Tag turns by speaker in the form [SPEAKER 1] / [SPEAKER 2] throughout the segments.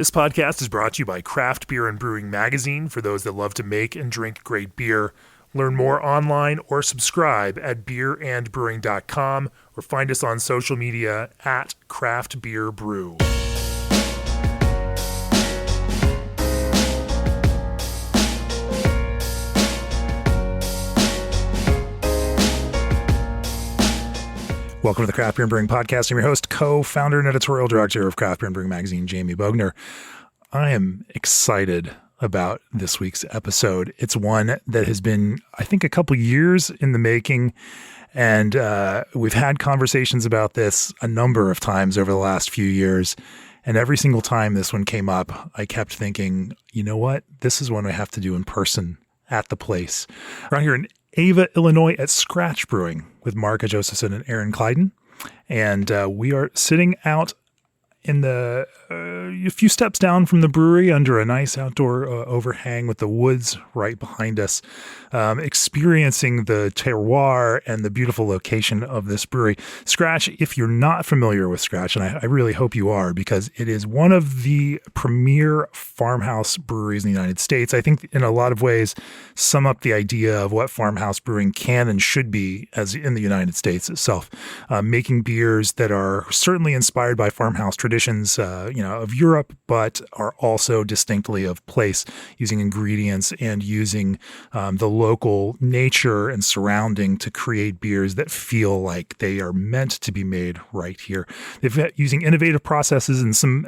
[SPEAKER 1] This podcast is brought to you by Craft Beer and Brewing Magazine for those that love to make and drink great beer. Learn more online or subscribe at beerandbrewing.com or find us on social media at Craft Beer Brew. Welcome to the Craft Beer and Brewing Podcast. I'm your host, co-founder and editorial director of Craft Beer and Brewing Magazine, Jamie Bogner. I am excited about this week's episode. It's one that has been, I think, a couple years in the making, and we've had conversations about this a number of times over the last few years, and every single time this one came up, I kept thinking, you know what? This is one I have to do in person at the place. Around here in Ava, Illinois at Scratch Brewing with Marika Josephson and Aaron Kleidon. And we are sitting out in the a few steps down from the brewery under a nice outdoor overhang with the woods right behind us, experiencing the terroir and the beautiful location of this brewery. Scratch, if you're not familiar with Scratch, and I really hope you are, because it is one of the premier farmhouse breweries in the United States. I think in a lot of ways sum up the idea of what farmhouse brewing can and should be as in the United States itself, making beers that are certainly inspired by farmhouse traditions, of Europe, but are also distinctly of place, using ingredients and using the local nature and surrounding to create beers that feel like they are meant to be made right here. They've using innovative processes and some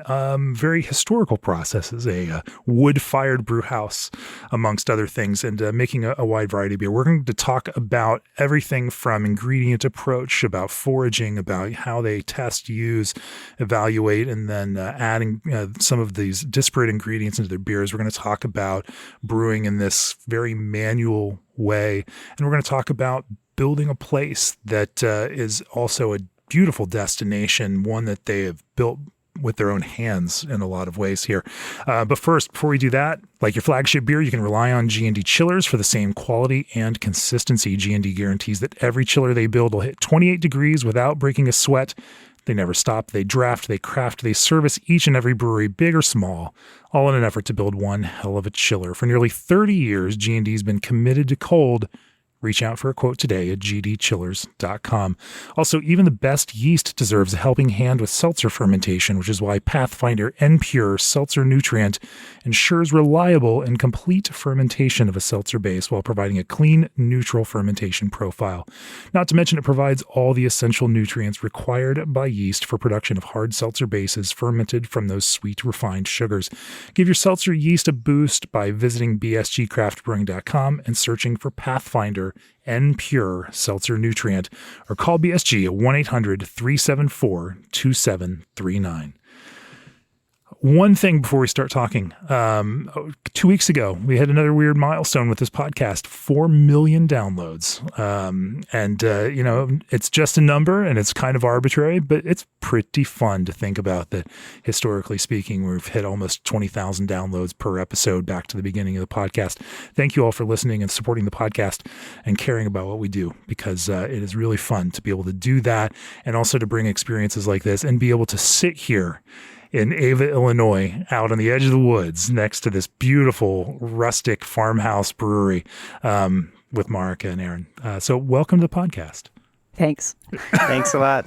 [SPEAKER 1] very historical processes, a wood-fired brew house, amongst other things, and making a wide variety of beer. We're going to talk about everything from ingredient approach, about foraging, about how they test, use, evaluate, and then adding some of these disparate ingredients into their beers. We're going to talk about brewing in this very manual way, and we're going to talk about building a place that is also a beautiful destination, one that they have built with their own hands in a lot of ways here. But first, before we do that, like your flagship beer, you can rely on G&D chillers for the same quality and consistency. G&D guarantees that every chiller they build will hit 28 degrees without breaking a sweat. They never stop. They draft, they craft, they service each and every brewery, big or small, all in an effort to build one hell of a chiller. For nearly 30 years, G&D has been committed to cold. Reach out for a quote today at gdchillers.com. Also, even the best yeast deserves a helping hand with seltzer fermentation, which is why Pathfinder N-Pure Seltzer Nutrient ensures reliable and complete fermentation of a seltzer base while providing a clean, neutral fermentation profile. Not to mention, it provides all the essential nutrients required by yeast for production of hard seltzer bases fermented from those sweet, refined sugars. Give your seltzer yeast a boost by visiting bsgcraftbrewing.com and searching for Pathfinder N-Pure Seltzer Nutrient, or call BSG at 1-800-374-2739. One thing before we start talking, 2 weeks ago, we had another weird milestone with this podcast, 4 million downloads. It's just a number and it's kind of arbitrary, but it's pretty fun to think about that. Historically speaking, we've hit almost 20,000 downloads per episode back to the beginning of the podcast. Thank you all for listening and supporting the podcast and caring about what we do, because it is really fun to be able to do that, and also to bring experiences like this and be able to sit here in Ava, Illinois, out on the edge of the woods next to this beautiful rustic farmhouse brewery with Marika and Aaron. So welcome to the podcast.
[SPEAKER 2] Thanks.
[SPEAKER 3] Thanks a lot.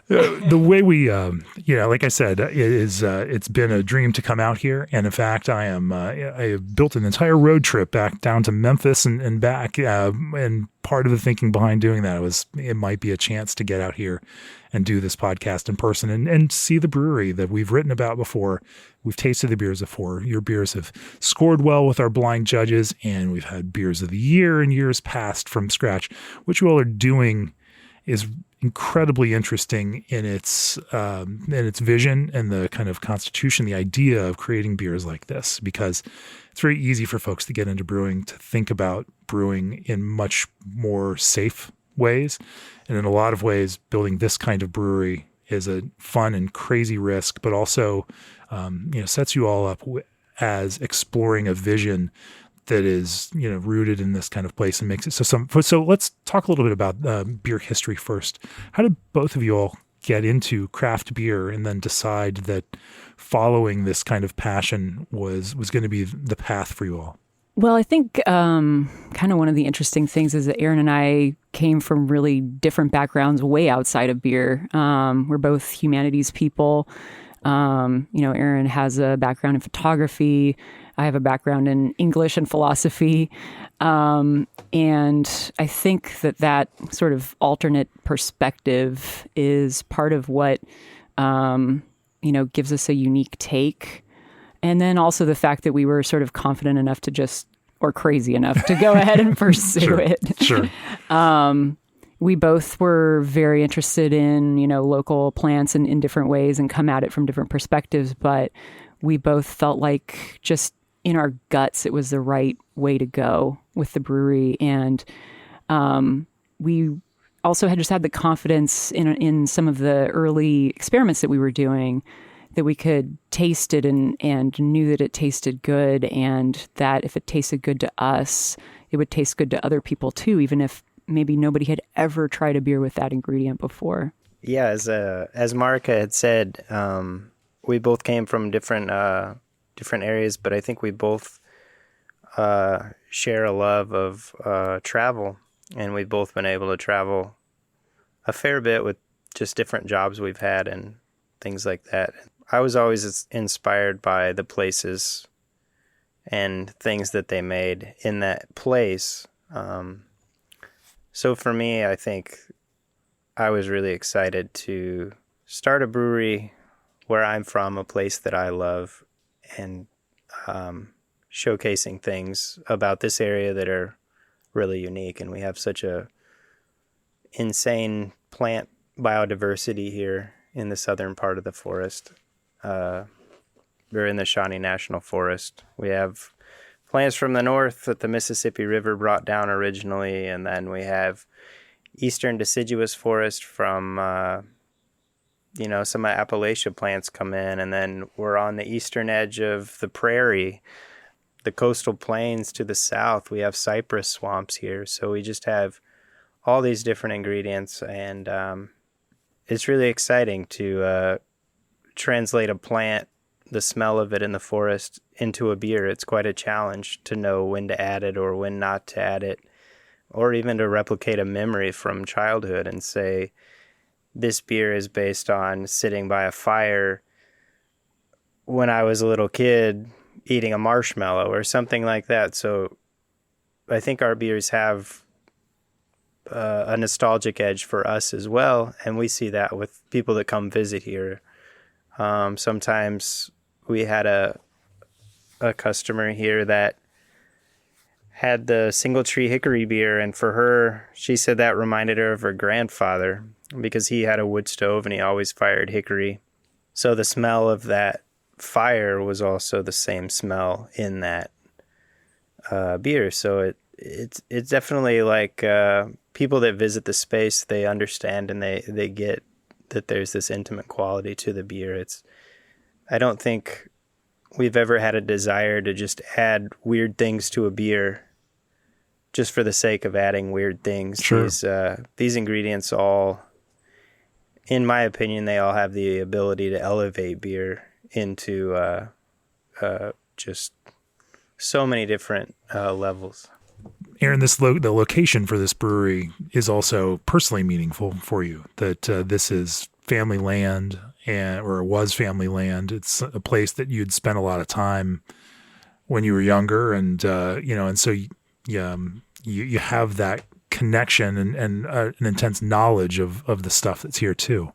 [SPEAKER 1] The way we, like I said, it's been a dream to come out here. And in fact, I have built an entire road trip back down to Memphis and back. And part of the thinking behind doing that was it might be a chance to get out here and do this podcast in person and see the brewery that we've written about before. We've tasted the beers before. Your beers have scored well with our blind judges, and we've had beers of the year in years past from Scratch. What you all are doing is incredibly interesting in its vision and the kind of constitution, the idea of creating beers like this, because it's very easy for folks to get into brewing, to think about brewing in much more safe ways. And in a lot of ways, building this kind of brewery is a fun and crazy risk, but also, sets you all up as exploring a vision that is, rooted in this kind of place and makes it so let's talk a little bit about beer history first. How did both of you all get into craft beer and then decide that following this kind of passion was going to be the path for you all?
[SPEAKER 2] Well, I think kind of one of the interesting things is that Aaron and I came from really different backgrounds way outside of beer. We're both humanities people. Aaron has a background in photography. I have a background in English and philosophy. And I think that sort of alternate perspective is part of what, gives us a unique take. And then also the fact that we were sort of confident enough or crazy enough to go ahead and pursue it.
[SPEAKER 1] Sure.
[SPEAKER 2] We both were very interested in, local plants in different ways and come at it from different perspectives. But we both felt like just in our guts, it was the right way to go with the brewery. And we also had the confidence in some of the early experiments that we were doing, that we could taste it and knew that it tasted good, and that if it tasted good to us, it would taste good to other people too, even if maybe nobody had ever tried a beer with that ingredient before.
[SPEAKER 3] Yeah, as Marika had said, we both came from different areas, but I think we both share a love of travel, and we've both been able to travel a fair bit with just different jobs we've had and things like that. I was always inspired by the places and things that they made in that place. So for me, I think I was really excited to start a brewery where I'm from, a place that I love, and showcasing things about this area that are really unique. And we have such a insane plant biodiversity here in the southern part of the forest. We're in the Shawnee National Forest. We have plants from the north that the Mississippi River brought down originally, and then we have eastern deciduous forest from some Appalachia plants come in, and then we're on the eastern edge of the prairie, the coastal plains to the south. We have cypress swamps here, so we just have all these different ingredients, and it's really exciting to translate a plant, the smell of it in the forest, into a beer. It's quite a challenge to know when to add it or when not to add it, or even to replicate a memory from childhood and say, this beer is based on sitting by a fire when I was a little kid eating a marshmallow or something like that. So I think our beers have a nostalgic edge for us as well, and we see that with people that come visit here. Sometimes we had a customer here that had the Single Tree Hickory beer, and for her, she said that reminded her of her grandfather because he had a wood stove and he always fired hickory. So the smell of that fire was also the same smell in that beer. So it's definitely like people that visit the space, they understand and they get that there's this intimate quality to the beer. I don't think we've ever had a desire to just add weird things to a beer just for the sake of adding weird things.
[SPEAKER 1] Sure.
[SPEAKER 3] These ingredients all, in my opinion, they all have the ability to elevate beer into just so many different levels.
[SPEAKER 1] Aaron, the location for this brewery is also personally meaningful for you, that this is family land, or it was family land. It's a place that you'd spent a lot of time when you were younger, and so you have that connection and an intense knowledge of the stuff that's here too.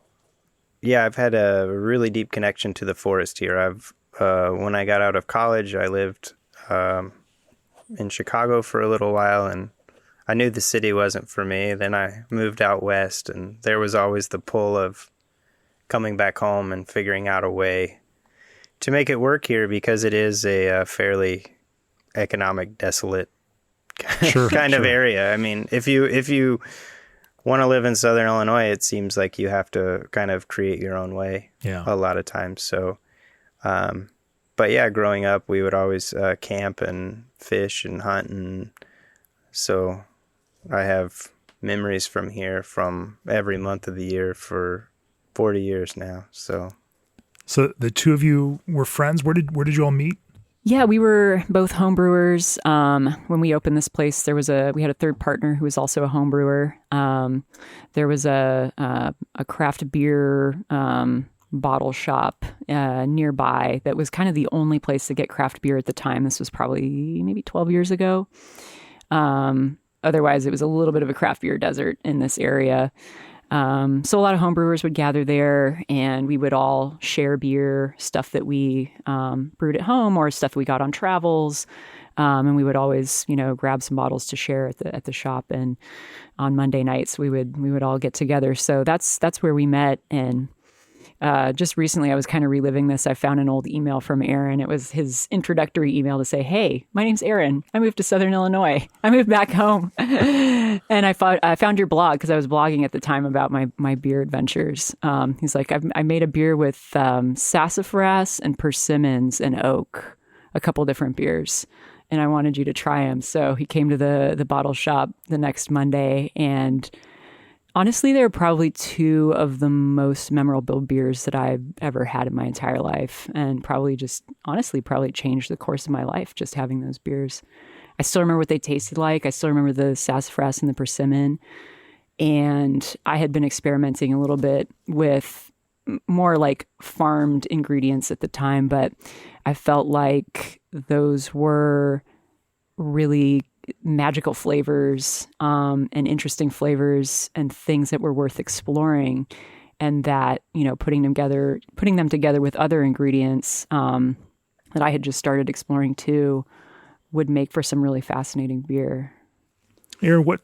[SPEAKER 3] Yeah, I've had a really deep connection to the forest here. When I got out of college, I lived in Chicago for a little while, and I knew the city wasn't for me. Then I moved out west, and there was always the pull of coming back home and figuring out a way to make it work here, because it is a fairly economic, desolate kind of area. I mean, if you want to live in Southern Illinois, it seems like you have to kind of create your own way a lot of times. So, but yeah, growing up, we would always camp and fish and hunt. And so I have memories from here from every month of the year for 40 years now. So
[SPEAKER 1] the two of you were friends. Where did you all meet?
[SPEAKER 2] Yeah, we were both home brewers. When we opened this place, we had a third partner who was also a home brewer. There was a craft beer bottle shop nearby that was kind of the only place to get craft beer at the time. This was probably maybe 12 years ago. Otherwise, it was a little bit of a craft beer desert in this area. So a lot of home brewers would gather there, and we would all share beer, stuff that we brewed at home or stuff we got on travels. And we would always, grab some bottles to share at the shop. And on Monday nights, we would all get together. So that's where we met. And just recently, I was kind of reliving this. I found an old email from Aaron. It was his introductory email to say, "Hey, my name's Aaron. I moved to Southern Illinois. I moved back home." And I found your blog because I was blogging at the time about my beer adventures. He's like, I made a beer with sassafras and persimmons and oak, a couple different beers, and I wanted you to try them. So he came to the bottle shop the next Monday, and honestly, they're probably two of the most memorable beers that I've ever had in my entire life, and probably changed the course of my life just having those beers. I still remember what they tasted like. I still remember the sassafras and the persimmon, and I had been experimenting a little bit with more like farmed ingredients at the time, but I felt like those were really magical flavors and interesting flavors and things that were worth exploring, and that putting them together with other ingredients that I had just started exploring too would make for some really fascinating beer.
[SPEAKER 1] Aaron, what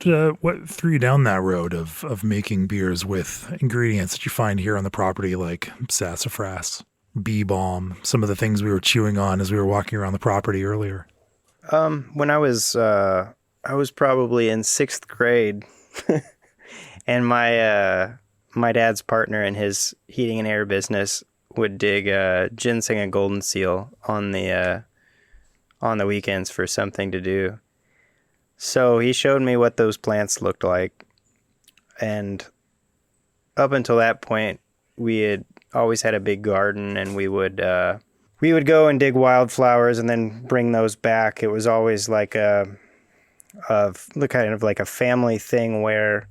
[SPEAKER 1] threw you down that road of making beers with ingredients that you find here on the property, like sassafras, bee balm, some of the things we were chewing on as we were walking around the property earlier?
[SPEAKER 3] When I was probably in 6th grade, and my dad's partner in his heating and air business would dig ginseng and golden seal on the weekends for something to do. So he showed me what those plants looked like, and up until that point, we had always had a big garden, and we would go and dig wildflowers and then bring those back. It was always like kind of like a family thing where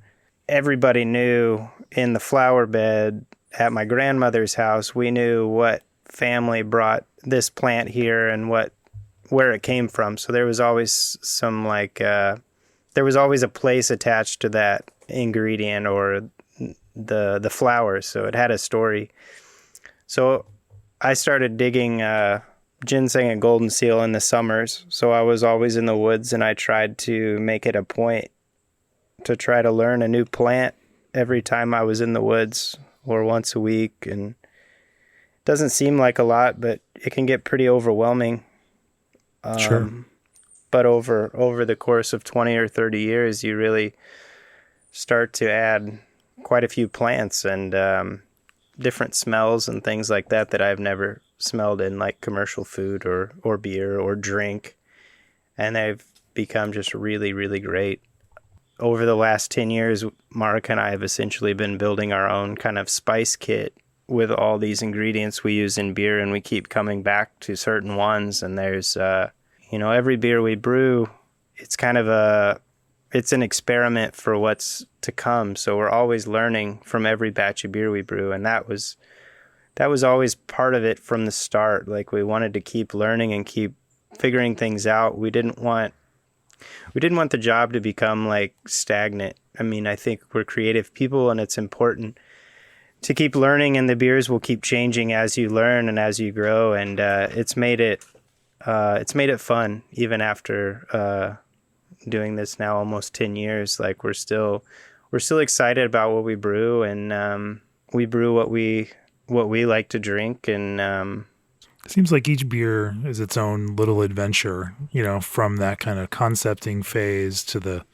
[SPEAKER 3] everybody knew in the flower bed at my grandmother's house, we knew what family brought this plant here and where it came from. So there was always there was always a place attached to that ingredient or the flower. So it had a story. So I started digging ginseng and golden seal in the summers. So I was always in the woods, and I tried to make it a point to try to learn a new plant every time I was in the woods, or once a week. And it doesn't seem like a lot, but it can get pretty overwhelming.
[SPEAKER 1] Sure.
[SPEAKER 3] But over the course of 20 or 30 years, you really start to add quite a few plants and different smells and things like that I've never smelled in like commercial food or beer or drink. And they've become just really, really great. Over the last 10 years, Marika and I have essentially been building our own kind of spice kit with all these ingredients we use in beer, and we keep coming back to certain ones. And there's, every beer we brew, it's kind of it's an experiment for what's to come. So we're always learning from every batch of beer we brew. And that was always part of it from the start. Like, we wanted to keep learning and keep figuring things out. We didn't want the job to become like stagnant. I mean, I think we're creative people, and it's important to keep learning, and the beers will keep changing as you learn and as you grow. And it's made it fun even after doing this now almost 10 years. Like, we're still excited about what we brew, and we brew what we like to drink. And
[SPEAKER 1] it seems like each beer is its own little adventure, from that kind of concepting phase to the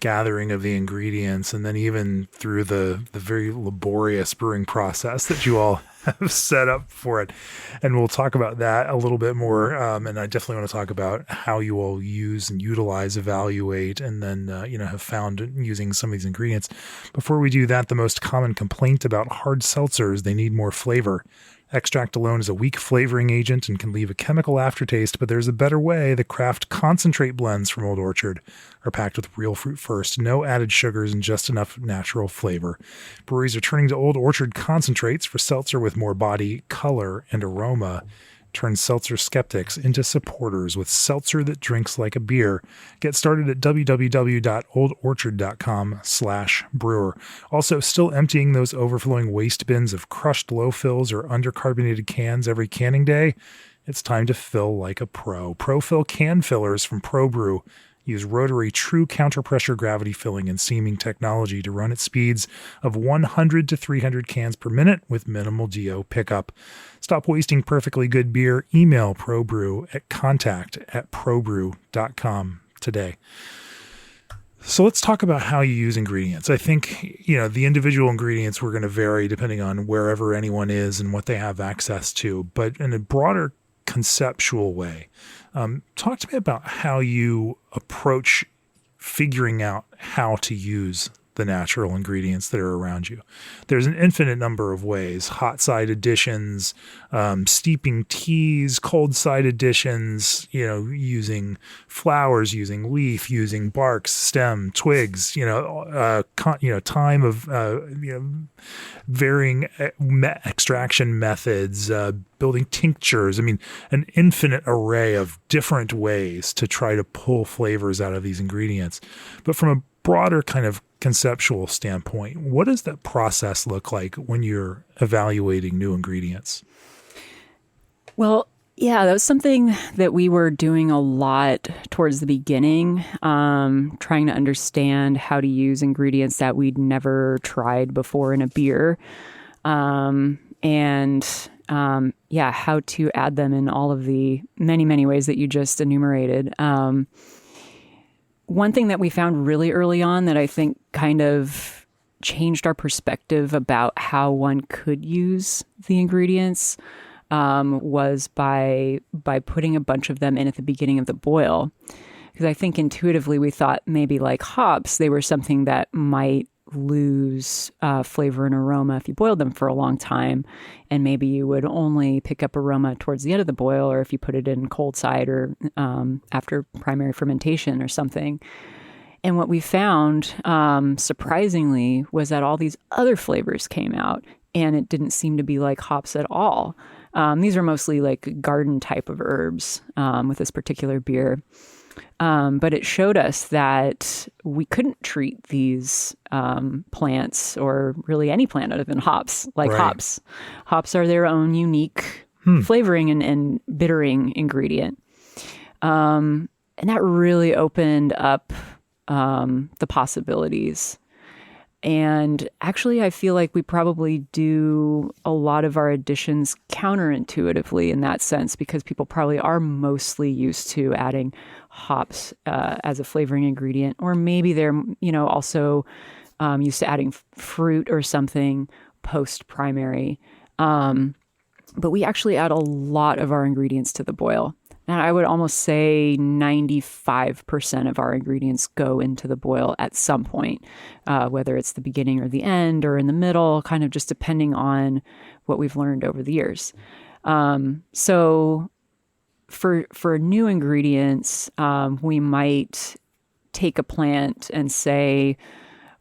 [SPEAKER 1] gathering of the ingredients, and then even through the very laborious brewing process that you all have set up for it. And we'll talk about that a little bit more. And I definitely want to talk about how you all use and utilize, evaluate, and then, have found using some of these ingredients. Before we do that, the most common complaint about hard seltzers, they need more flavor. Extract alone is a weak flavoring agent and can leave a chemical aftertaste, but there's a better way. The craft concentrate blends from Old Orchard are packed with real fruit first, no added sugars, and just enough natural flavor. Breweries are turning to Old Orchard concentrates for seltzer with more body, color, and aroma. Turn seltzer skeptics into supporters with seltzer that drinks like a beer. Get started at www.oldorchard.com/brewer. Also, still emptying those overflowing waste bins of crushed low fills or undercarbonated cans every canning day? It's time to fill like a pro. Pro-fill can fillers from Brew use rotary true counter-pressure gravity filling and seaming technology to run at speeds of 100 to 300 cans per minute with minimal DO pickup. Stop wasting perfectly good beer. Email ProBrew at contact@probrew.com today. So let's talk about how you use ingredients. I think, the individual ingredients were going to vary depending on wherever anyone is and what they have access to, but in a broader conceptual way, talk to me about how you approach figuring out how to use the natural ingredients that are around you. There's an infinite number of ways: hot side additions, steeping teas, cold side additions, using flowers, using leaf, using barks, stem, twigs, time of, varying extraction methods, building tinctures. I mean, an infinite array of different ways to try to pull flavors out of these ingredients. But from a broader kind of conceptual standpoint, what does that process look like when you're evaluating new ingredients?
[SPEAKER 2] Well, yeah, that was something that we were doing a lot towards the beginning, trying to understand how to use ingredients that we'd never tried before in a beer, how to add them in all of the many, many ways that you just enumerated. One thing that we found really early on that I think kind of changed our perspective about how one could use the ingredients was by putting a bunch of them in at the beginning of the boil. Because I think intuitively we thought maybe like hops, they were something that might lose flavor and aroma if you boiled them for a long time, and maybe you would only pick up aroma towards the end of the boil, or if you put it in cold side or after primary fermentation or something. And what we found, surprisingly, was that all these other flavors came out, and it didn't seem to be like hops at all. These are mostly like garden type of herbs with this particular beer. But it showed us that we couldn't treat these plants, or really any plant other than hops, like hops. Hops are their own unique flavoring and bittering ingredient. And that really opened up the possibilities. And actually, I feel like we probably do a lot of our additions counterintuitively in that sense, because people probably are mostly used to adding hops as a flavoring ingredient, or maybe they're, also used to adding fruit or something post-primary. But we actually add a lot of our ingredients to the boil. And I would almost say 95% of our ingredients go into the boil at some point, whether it's the beginning or the end or in the middle, kind of just depending on what we've learned over the years. So for new ingredients, we might take a plant and say,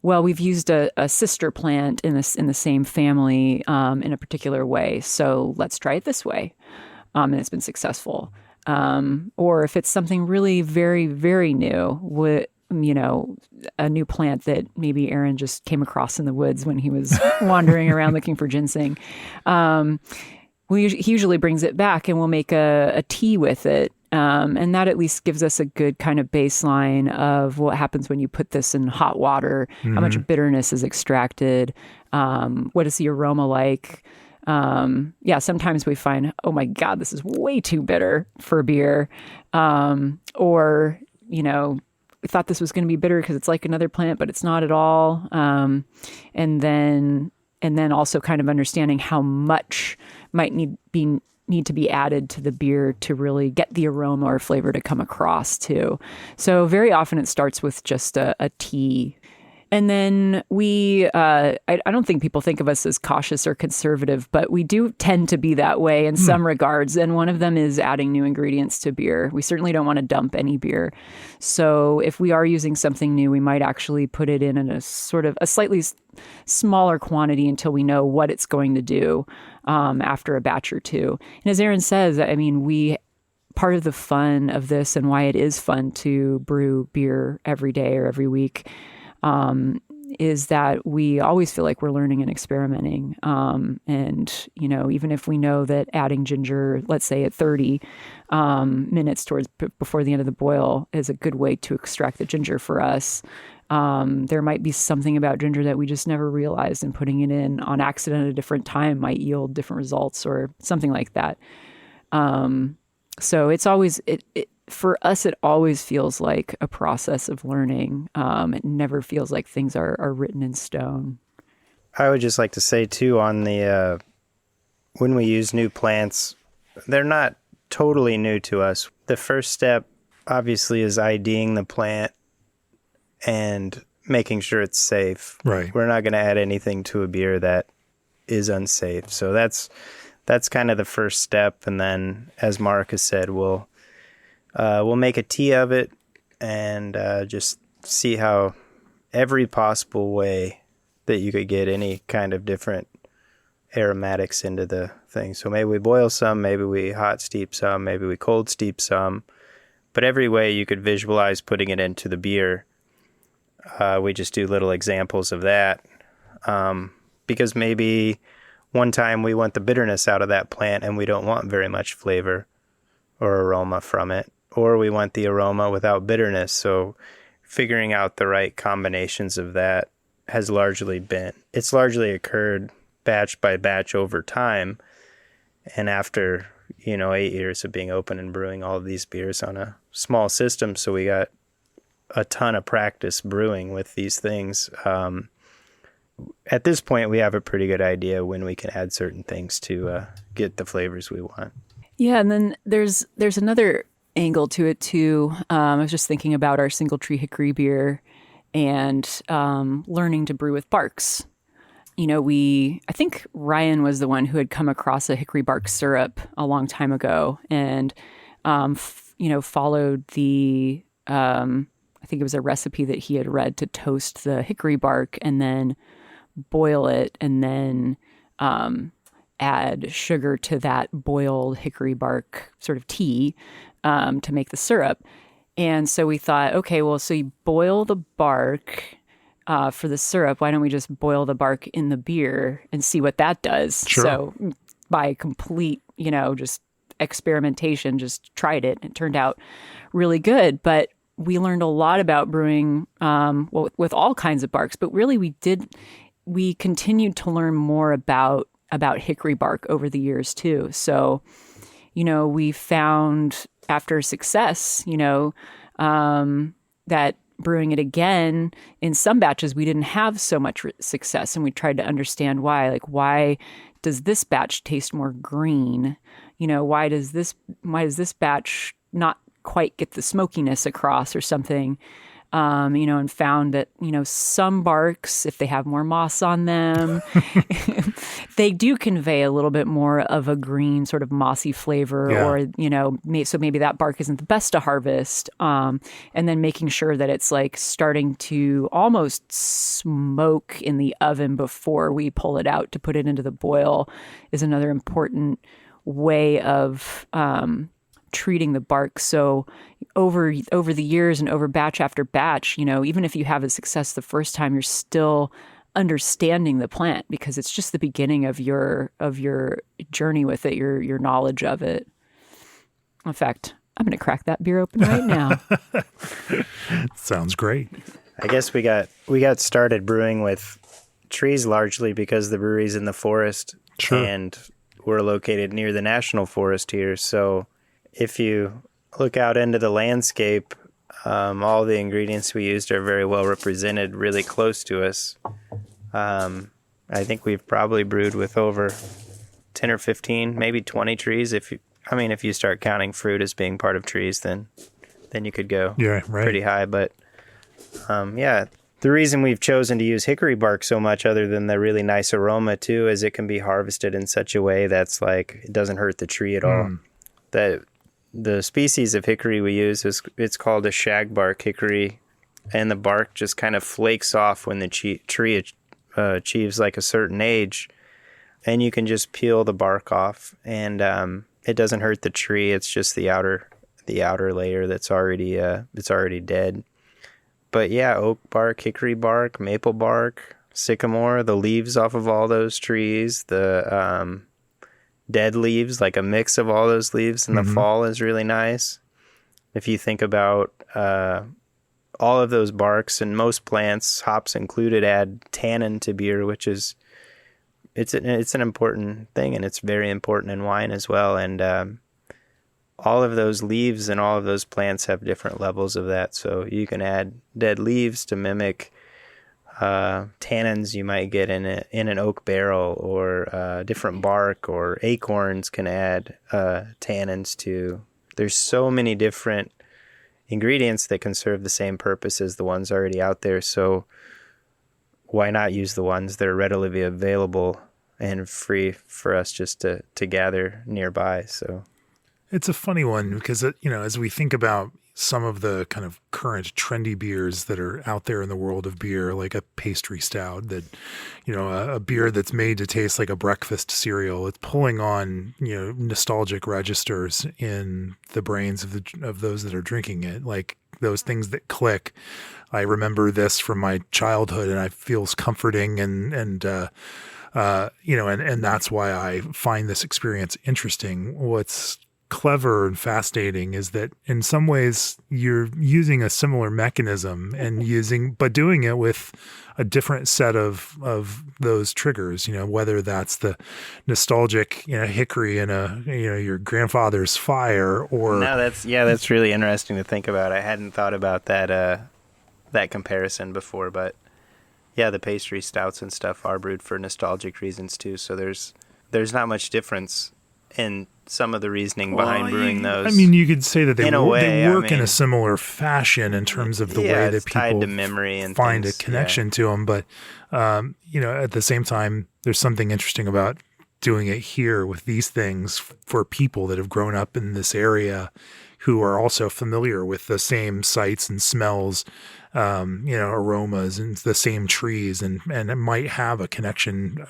[SPEAKER 2] well, we've used a sister plant in the same family in a particular way, so let's try it this way. And it's been successful. Or if it's something really very, very new, a new plant that maybe Aaron just came across in the woods when he was wandering around looking for ginseng. He usually brings it back and we'll make a tea with it. And that at least gives us a good kind of baseline of what happens when you put this in hot water, how much bitterness is extracted, what is the aroma like. Sometimes we find, oh my God, this is way too bitter for beer. Or, we thought this was going to be bitter because it's like another plant, but it's not at all. And then also kind of understanding how much might need to be added to the beer to really get the aroma or flavor to come across too. So very often it starts with just a tea. And then I don't think people think of us as cautious or conservative, but we do tend to be that way in some regards. And one of them is adding new ingredients to beer. We certainly don't want to dump any beer. So if we are using something new, we might actually put it in a sort of a slightly smaller quantity until we know what it's going to do after a batch or two. And as Aaron says, I mean, part of the fun of this and why it is fun to brew beer every day or every week is that we always feel like we're learning and experimenting. And, even if we know that adding ginger, let's say at 30 minutes before the end of the boil is a good way to extract the ginger for us, there might be something about ginger that we just never realized, and putting it in on accident at a different time might yield different results or something like that. So it's always, for us, it always feels like a process of learning. It never feels like things are written in stone.
[SPEAKER 3] I would just like to say too, on the when we use new plants, they're not totally new to us. The first step obviously is IDing the plant and making sure it's safe.
[SPEAKER 1] Right.
[SPEAKER 3] We're not going to add anything to a beer that is unsafe. So that's kind of the first step. And then, as Marika said, we'll make a tea of it and just see how every possible way that you could get any kind of different aromatics into the thing. So maybe we boil some, maybe we hot steep some, maybe we cold steep some, but every way you could visualize putting it into the beer. We just do little examples of that because maybe one time we want the bitterness out of that plant and we don't want very much flavor or aroma from it, or we want the aroma without bitterness. So figuring out the right combinations of that has largely occurred batch by batch over time. And after, 8 years of being open and brewing all of these beers on a small system, so we got a ton of practice brewing with these things. At this point, we have a pretty good idea when we can add certain things to get the flavors we want.
[SPEAKER 2] Yeah, and then there's another angle to it too. I was just thinking about our single tree hickory beer and learning to brew with barks. I think Ryan was the one who had come across a hickory bark syrup a long time ago and, followed the, I think it was a recipe that he had read to toast the hickory bark and then boil it and then add sugar to that boiled hickory bark sort of tea to make the syrup. And so we thought, okay, well, so you boil the bark for the syrup. Why don't we just boil the bark in the beer and see what that does?
[SPEAKER 1] Sure.
[SPEAKER 2] So by complete, just experimentation, just tried it. And it turned out really good. But we learned a lot about brewing with all kinds of barks. But really, we continued to learn more about hickory bark over the years too. So, we found after success, that brewing it again in some batches, we didn't have so much success, and we tried to understand why. Like, why does this batch taste more green? Why does this batch not quite get the smokiness across or something? And found that, some barks, if they have more moss on them, they do convey a little bit more of a green sort of mossy flavor, or, so maybe that bark isn't the best to harvest. And then making sure that it's like starting to almost smoke in the oven before we pull it out to put it into the boil is another important way of, treating the bark. So over the years and over batch after batch, even if you have a success the first time, you're still understanding the plant because it's just the beginning of your journey with it, your knowledge of it. In fact, I'm going to crack that beer open right now.
[SPEAKER 1] Sounds great.
[SPEAKER 3] I guess we got started brewing with trees largely because the brewery's in the forest.
[SPEAKER 1] Sure.
[SPEAKER 3] And we're located near the national forest here. So if you look out into the landscape, All the ingredients we used are very well represented, really close to us. I think we've probably brewed with over 10 or 15, maybe 20 trees. If you start counting fruit as being part of trees, then you could go pretty high. But the reason we've chosen to use hickory bark so much, other than the really nice aroma too, is it can be harvested in such a way that's like it doesn't hurt the tree at all. The species of hickory we use it's called a shagbark hickory, and the bark just kind of flakes off when the tree achieves like a certain age, and you can just peel the bark off, and it doesn't hurt the tree. It's just the outer layer that's already dead. But yeah, oak bark, hickory bark, maple bark, sycamore, the leaves off of all those trees, the dead leaves, like a mix of all those leaves in the fall is really nice. If you think about all of those barks, and most plants, hops included, add tannin to beer, which is it's an important thing, and it's very important in wine as well. And all of those leaves and all of those plants have different levels of that. So you can add dead leaves to mimic tannins you might get in an oak barrel, or different bark, or acorns can add tannins to. There's so many different ingredients that can serve the same purpose as the ones already out there. So why not use the ones that are readily available and free for us just to gather nearby? So
[SPEAKER 1] it's a funny one because, as we think about some of the kind of current trendy beers that are out there in the world of beer, like a pastry stout that, a beer that's made to taste like a breakfast cereal, it's pulling on, nostalgic registers in the brains of those that are drinking it, like those things that click. I remember this from my childhood, and it feels comforting, and that's why I find this experience interesting. What's clever and fascinating is that in some ways you're using a similar mechanism but doing it with a different set of those triggers, whether that's the nostalgic, hickory in your grandfather's fire, or
[SPEAKER 3] no, that's really interesting to think about. I hadn't thought about that comparison before, but yeah, the pastry stouts and stuff are brewed for nostalgic reasons too. So there's not much difference in some of the reasoning behind brewing those.
[SPEAKER 1] I mean, you could say that they work in a similar fashion in terms of the way that people
[SPEAKER 3] tied to memory and
[SPEAKER 1] find
[SPEAKER 3] things,
[SPEAKER 1] a connection to them. But, at the same time, there's something interesting about doing it here with these things for people that have grown up in this area who are also familiar with the same sights and smells, aromas, and the same trees, and it might have a connection,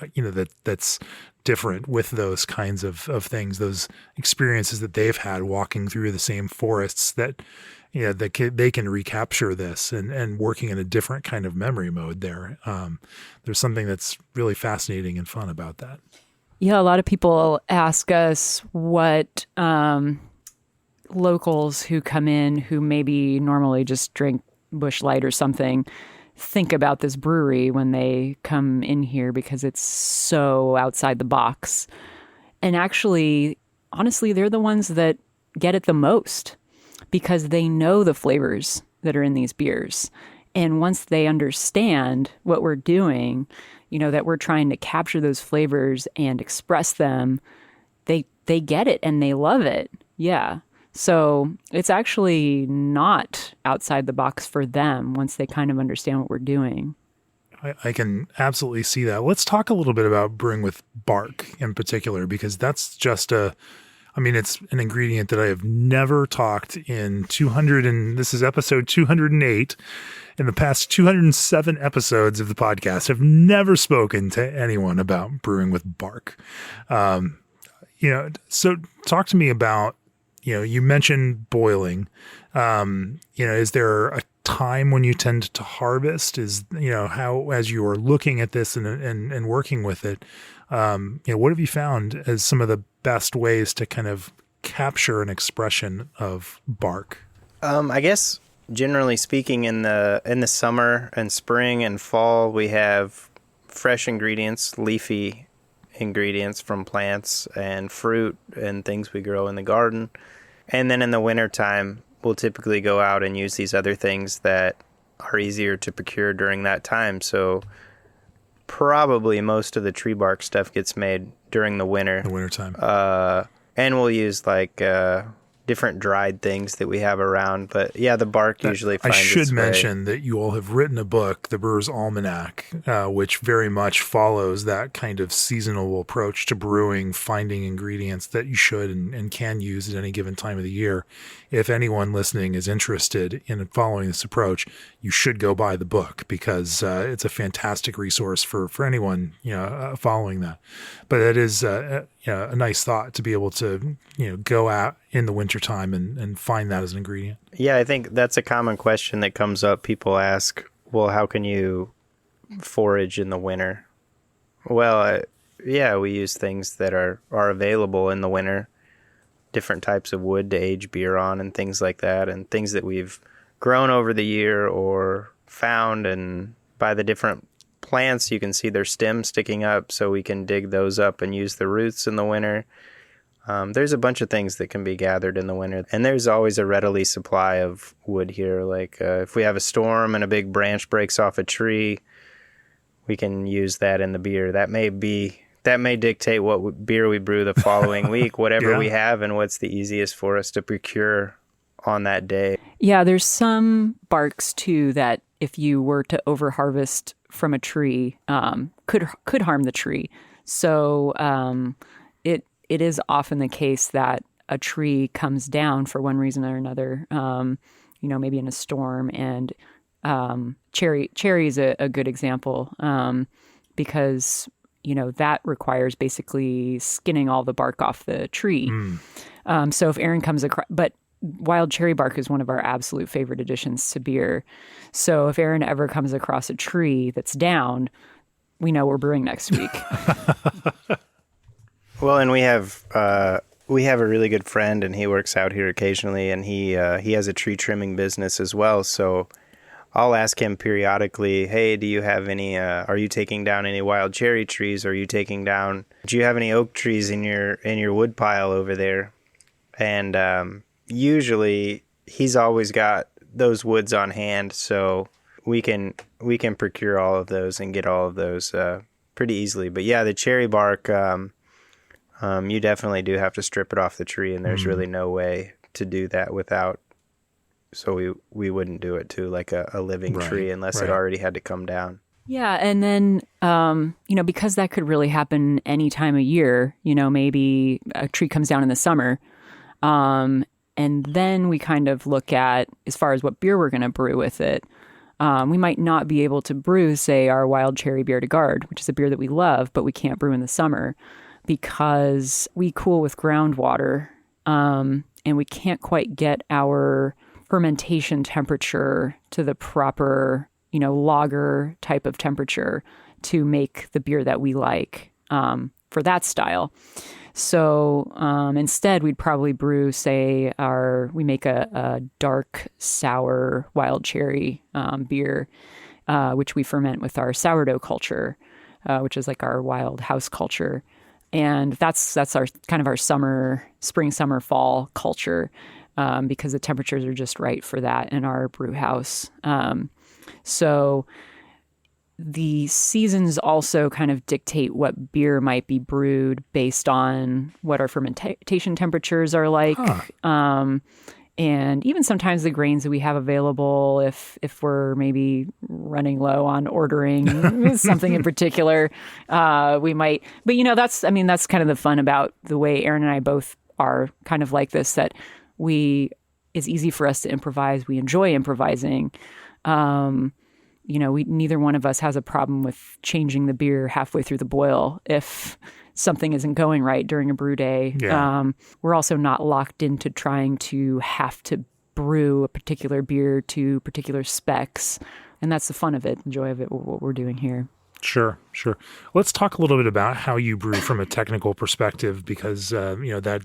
[SPEAKER 1] that's different with those kinds of things, those experiences that they've had walking through the same forests, that, they can recapture this and working in a different kind of memory mode there. There's something that's really fascinating and fun about that.
[SPEAKER 2] Yeah, a lot of people ask us what locals who come in who maybe normally just drink Busch Light or something think about this brewery when they come in here, because it's so outside the box. And actually, honestly, they're the ones that get it the most, because they know the flavors that are in these beers. And once they understand what we're doing, that we're trying to capture those flavors and express them, they get it and they love it. Yeah. So it's actually not outside the box for them once they kind of understand what we're doing.
[SPEAKER 1] I can absolutely see that. Let's talk a little bit about brewing with bark in particular, because that's just it's an ingredient that I have never talked in this is episode 208. In the past 207 episodes of the podcast, I've never spoken to anyone about brewing with bark. So talk to me about, you mentioned boiling. Is there a time when you tend to harvest? Is, how, as you are looking at this and working with it, what have you found as some of the best ways to kind of capture an expression of bark?
[SPEAKER 3] I guess generally speaking, in the summer and spring and fall, we have fresh ingredients, leafy ingredients from plants and fruit and things we grow in the garden. And then in the wintertime, we'll typically go out and use these other things that are easier to procure during that time. So probably most of the tree bark stuff gets made during the winter.
[SPEAKER 1] The winter time.
[SPEAKER 3] And we'll use like different dried things that we have around. But yeah, the bark usually finds its way.
[SPEAKER 1] I should mention that you all have written a book, The Brewer's Almanac, which very much follows that kind of seasonal approach to brewing, finding ingredients that you should and can use at any given time of the year. If anyone listening is interested in following this approach, you should go buy the book because it's a fantastic resource for anyone following that. But it is a nice thought to be able to go out in the wintertime and find that as an ingredient.
[SPEAKER 3] Yeah, I think that's a common question that comes up. People ask, well, how can you forage in the winter? Well, we use things that are available in the winter, different types of wood to age beer on and things like that, and things that we've grown over the year or found. And by the different plants, you can see their stems sticking up, so we can dig those up and use the roots in the winter. There's a bunch of things that can be gathered in the winter, and there's always a readily supply of wood here. Like if we have a storm and a big branch breaks off a tree, we can use that in the beer. That may dictate what beer we brew the following week, whatever we have and what's the easiest for us to procure on that day. Yeah,
[SPEAKER 2] there's some barks too that if you were to overharvest from a tree, could harm the tree. So it is often the case that a tree comes down for one reason or another, maybe in a storm. And cherry is a good example because, that requires basically skinning all the bark off the tree. So if Aaron comes across, but wild cherry bark is one of our absolute favorite additions to beer. So if Aaron ever comes across a tree that's down, we know we're brewing next week.
[SPEAKER 3] Well, and we have a really good friend, and he works out here occasionally, and he has a tree trimming business as well. So I'll ask him periodically, hey, do you have any, are you taking down any wild cherry trees? Do you have any oak trees in your wood pile over there? And usually he's always got those woods on hand, so we can procure all of those and get all of those pretty easily. But yeah, the cherry bark, you definitely do have to strip it off the tree, and there's really no way to do that without. So we wouldn't do it to like a living tree unless it already had to come down.
[SPEAKER 2] Yeah, and then because that could really happen any time of year. Maybe a tree comes down in the summer, and then we kind of look at as far as what beer we're going to brew with it. We might not be able to brew, say, our wild cherry bière de garde, which is a beer that we love, but we can't brew in the summer because we cool with groundwater, and we can't quite get our fermentation temperature to the proper, lager type of temperature to make the beer that we like for that style. So instead, we'd probably brew, say, we make a dark sour wild cherry beer, which we ferment with our sourdough culture, which is like our wild house culture. And that's our kind of our spring, summer, fall culture because the temperatures are just right for that in our brew house. So the seasons also kind of dictate what beer might be brewed based on what our fermentation temperatures are like. And even sometimes the grains that we have available, if we're maybe running low on ordering something in particular, we might. But that's kind of the fun about the way Aaron and I both are kind of like this, that it's easy for us to improvise. We enjoy improvising. Neither one of us has a problem with changing the beer halfway through the boil if something isn't going right during a brew day. Yeah. We're also not locked into trying to have to brew a particular beer to particular specs. And that's the fun of it, the joy of it, what we're doing here.
[SPEAKER 1] Sure. Let's talk a little bit about how you brew from a technical perspective, because, that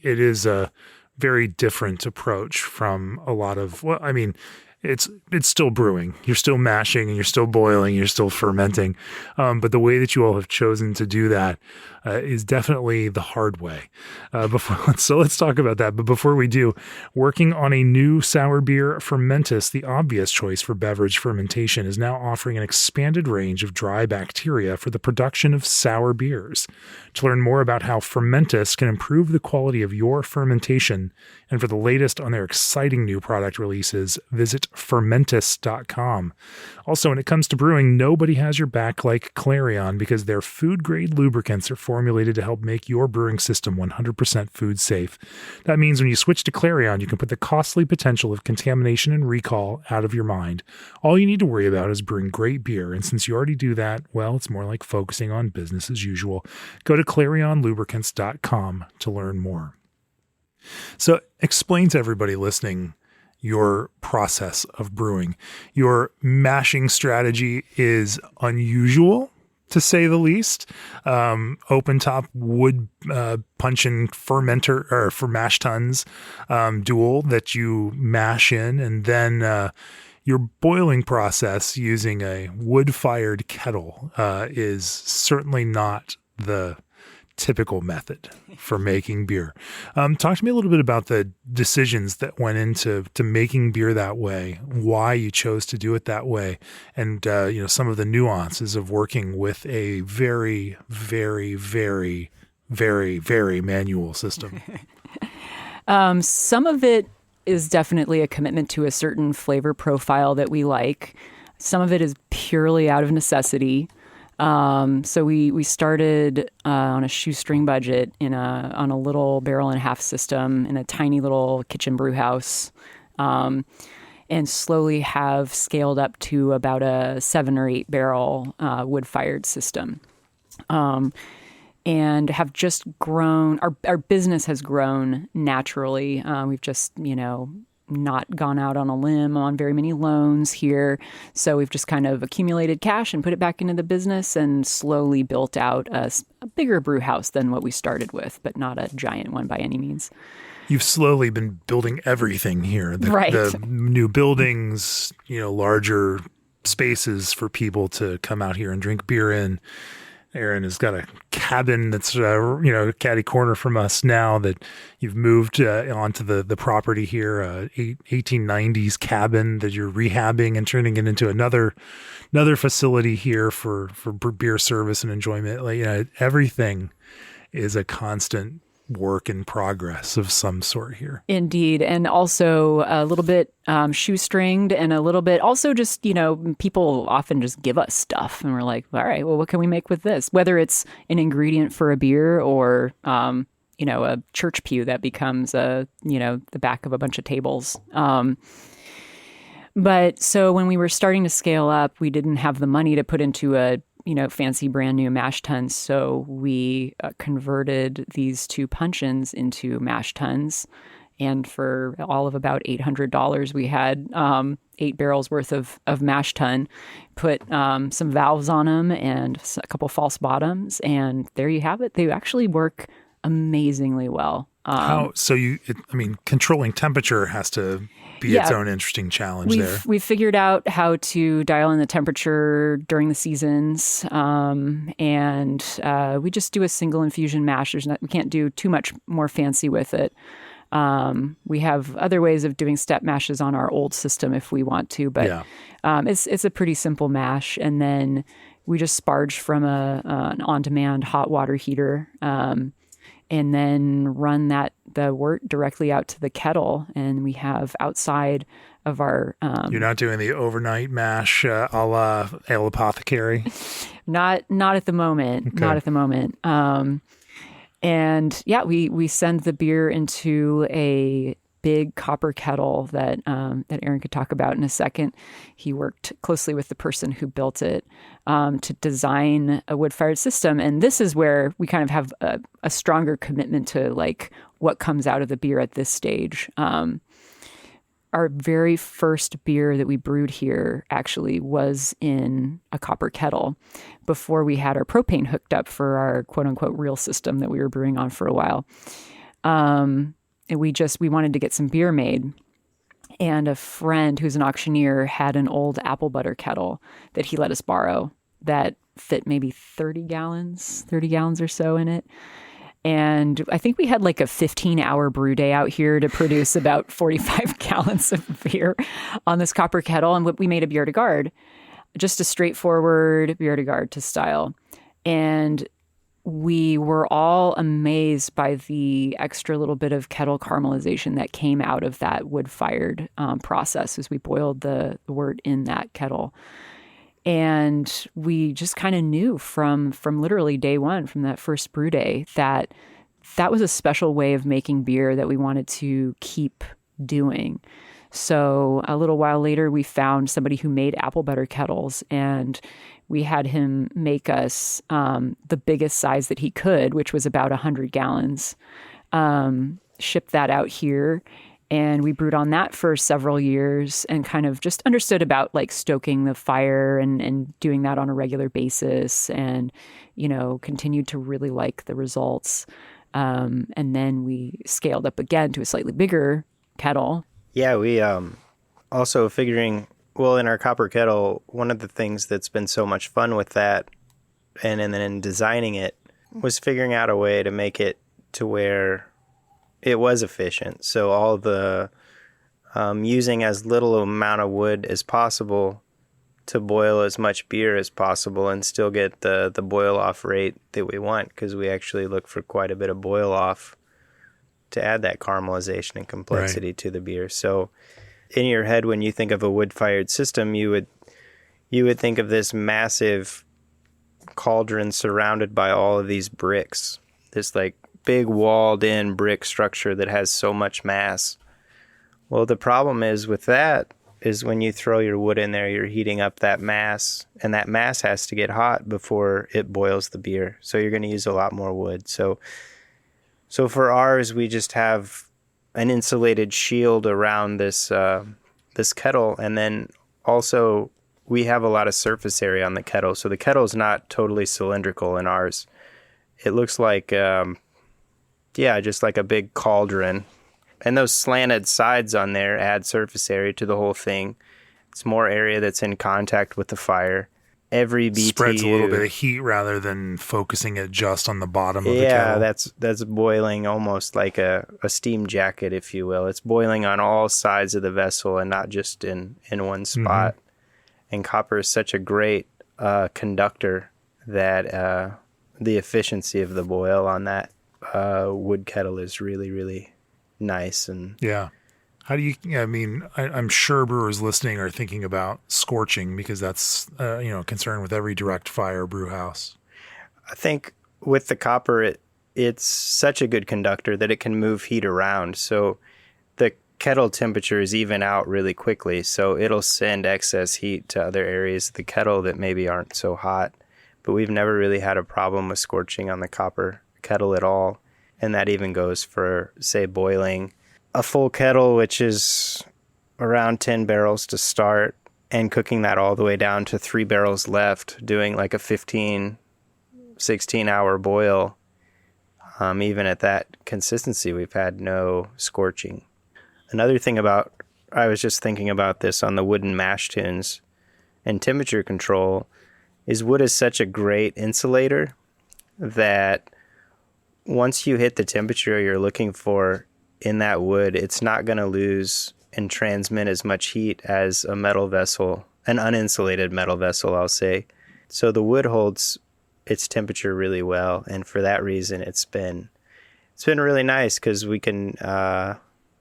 [SPEAKER 1] it is a very different approach from a lot of, it's still brewing. You're still mashing and you're still boiling, you're still fermenting. But the way that you all have chosen to do that, is definitely the hard way. So let's talk about that. But before we do, working on a new sour beer, Fermentis, the obvious choice for beverage fermentation, is now offering an expanded range of dry bacteria for the production of sour beers. To learn more about how Fermentis can improve the quality of your fermentation, and for the latest on their exciting new product releases, visit fermentis.com. Also, when it comes to brewing, nobody has your back like Clarion, because their food-grade lubricants are formulated to help make your brewing system 100% food safe. That means when you switch to Clarion, you can put the costly potential of contamination and recall out of your mind. All you need to worry about is brewing great beer, and since you already do that, well, it's more like focusing on business as usual. Go to clarionlubricants.com to learn more. So explain to everybody listening your process of brewing. Your mashing strategy is unusual, to say the least. Open top wood puncheon fermenter or for mash tuns dual that you mash in, and then your boiling process using a wood-fired kettle is certainly not the typical method for making beer. Talk to me a little bit about the decisions that went into making beer that way, why you chose to do it that way, and some of the nuances of working with a very, very, very, very, very manual system.
[SPEAKER 2] Some of it is definitely a commitment to a certain flavor profile that we like. Some of it is purely out of necessity. So we started on a shoestring budget on a little barrel and a half system in a tiny little kitchen brew house, and slowly have scaled up to about a 7 or 8 barrel wood-fired system, and have just grown. Our business has grown naturally. We've just not gone out on a limb on very many loans here. So we've just kind of accumulated cash and put it back into the business and slowly built out a bigger brew house than what we started with, but not a giant one by any means.
[SPEAKER 1] You've slowly been building everything here.
[SPEAKER 2] Right.
[SPEAKER 1] The new buildings, larger spaces for people to come out here and drink beer in. Aaron has got a cabin that's, catty corner from us now that you've moved onto the property here, 1890s cabin that you're rehabbing and turning it into another facility here for beer service and enjoyment. Everything is a constant work in progress of some sort here.
[SPEAKER 2] Indeed. And also a little bit shoestringed, and a little bit also just, people often just give us stuff and we're like, all right, well, what can we make with this? Whether it's an ingredient for a beer or, a church pew that becomes the back of a bunch of tables. But so when we were starting to scale up, we didn't have the money to put into a fancy brand new mash tuns. So we converted these 2 puncheons into mash tuns. And for all of about $800, we had 8 barrels worth of mash tun, put some valves on them and a couple false bottoms. And there you have it. They actually work amazingly well.
[SPEAKER 1] Controlling temperature has to be its own interesting challenge there.
[SPEAKER 2] We've figured out how to dial in the temperature during the seasons, and we just do a single infusion mash. We can't do too much more fancy with it. We have other ways of doing step mashes on our old system if we want to, but it's a pretty simple mash. And then we just sparge from an on-demand hot water heater, and then run the wort directly out to the kettle. And we have outside of our...
[SPEAKER 1] You're not doing the overnight mash a la Ale Apothecary?
[SPEAKER 2] Not at the moment. Okay. Not at the moment. And we send the beer into a big copper kettle that Aaron could talk about in a second. He worked closely with the person who built it to design a wood-fired system. And this is where we kind of have a stronger commitment to what comes out of the beer at this stage. Our very first beer that we brewed here actually was in a copper kettle before we had our propane hooked up for our quote-unquote real system that we were brewing on for a while. And we wanted to get some beer made. And a friend who's an auctioneer had an old apple butter kettle that he let us borrow that fit maybe 30 gallons or so in it. And I think we had like a 15-hour brew day out here to produce about 45 gallons of beer on this copper kettle. And we made a bière de garde, just a straightforward bière de garde to style. And we were all amazed by the extra little bit of kettle caramelization that came out of that wood-fired process as we boiled the wort in that kettle. And we just kind of knew from literally day one, from that first brew day, that was a special way of making beer that we wanted to keep doing. So a little while later, we found somebody who made apple butter kettles, and we had him make us the biggest size that he could, which was about 100 gallons, ship that out here. And we brewed on that for several years and kind of just understood about like stoking the fire and doing that on a regular basis, and, continued to really like the results. And then we scaled up again to a slightly bigger kettle.
[SPEAKER 3] Yeah, we also figuring, well, in our copper kettle, one of the things that's been so much fun with that and then in designing it was figuring out a way to make it to where it was efficient. So all the using as little amount of wood as possible to boil as much beer as possible and still get the boil off rate that we want, because we actually look for quite a bit of boil off to add that caramelization and complexity to the beer. So in your head, when you think of a wood-fired system, you would think of this massive cauldron surrounded by all of these bricks, this like big walled-in brick structure that has so much mass. Well, the problem is with that is when you throw your wood in there, you're heating up that mass, and that mass has to get hot before it boils the beer. So you're going to use a lot more wood. So for ours, we just have an insulated shield around this this kettle, and then also we have a lot of surface area on the kettle. So the kettle is not totally cylindrical in ours. It looks like just like a big cauldron. And those slanted sides on there add surface area to the whole thing. It's more area that's in contact with the fire. Every BTU
[SPEAKER 1] spreads a little bit of heat rather than focusing it just on the bottom of the kettle.
[SPEAKER 3] Yeah, that's boiling almost like a steam jacket, if you will. It's boiling on all sides of the vessel and not just in one spot. Mm-hmm. And copper is such a great conductor that the efficiency of the boil on that wood kettle is really, really nice. And
[SPEAKER 1] yeah. How do you, I'm sure brewers listening are thinking about scorching, because that's, a concern with every direct fire brew house.
[SPEAKER 3] I think with the copper, it's such a good conductor that it can move heat around. So the kettle temperatures even out really quickly. So it'll send excess heat to other areas of the kettle that maybe aren't so hot. But we've never really had a problem with scorching on the copper kettle at all. And that even goes for, say, boiling a full kettle, which is around 10 barrels to start, and cooking that all the way down to 3 barrels left, doing like a 15, 16-hour boil. Even at that consistency, we've had no scorching. Another thing I was just thinking about this on the wooden mash tuns and temperature control, is wood is such a great insulator that once you hit the temperature you're looking for in that wood, it's not going to lose and transmit as much heat as a metal vessel, an uninsulated metal vessel, I'll say. So the wood holds its temperature really well, and for that reason it's been really nice, because we can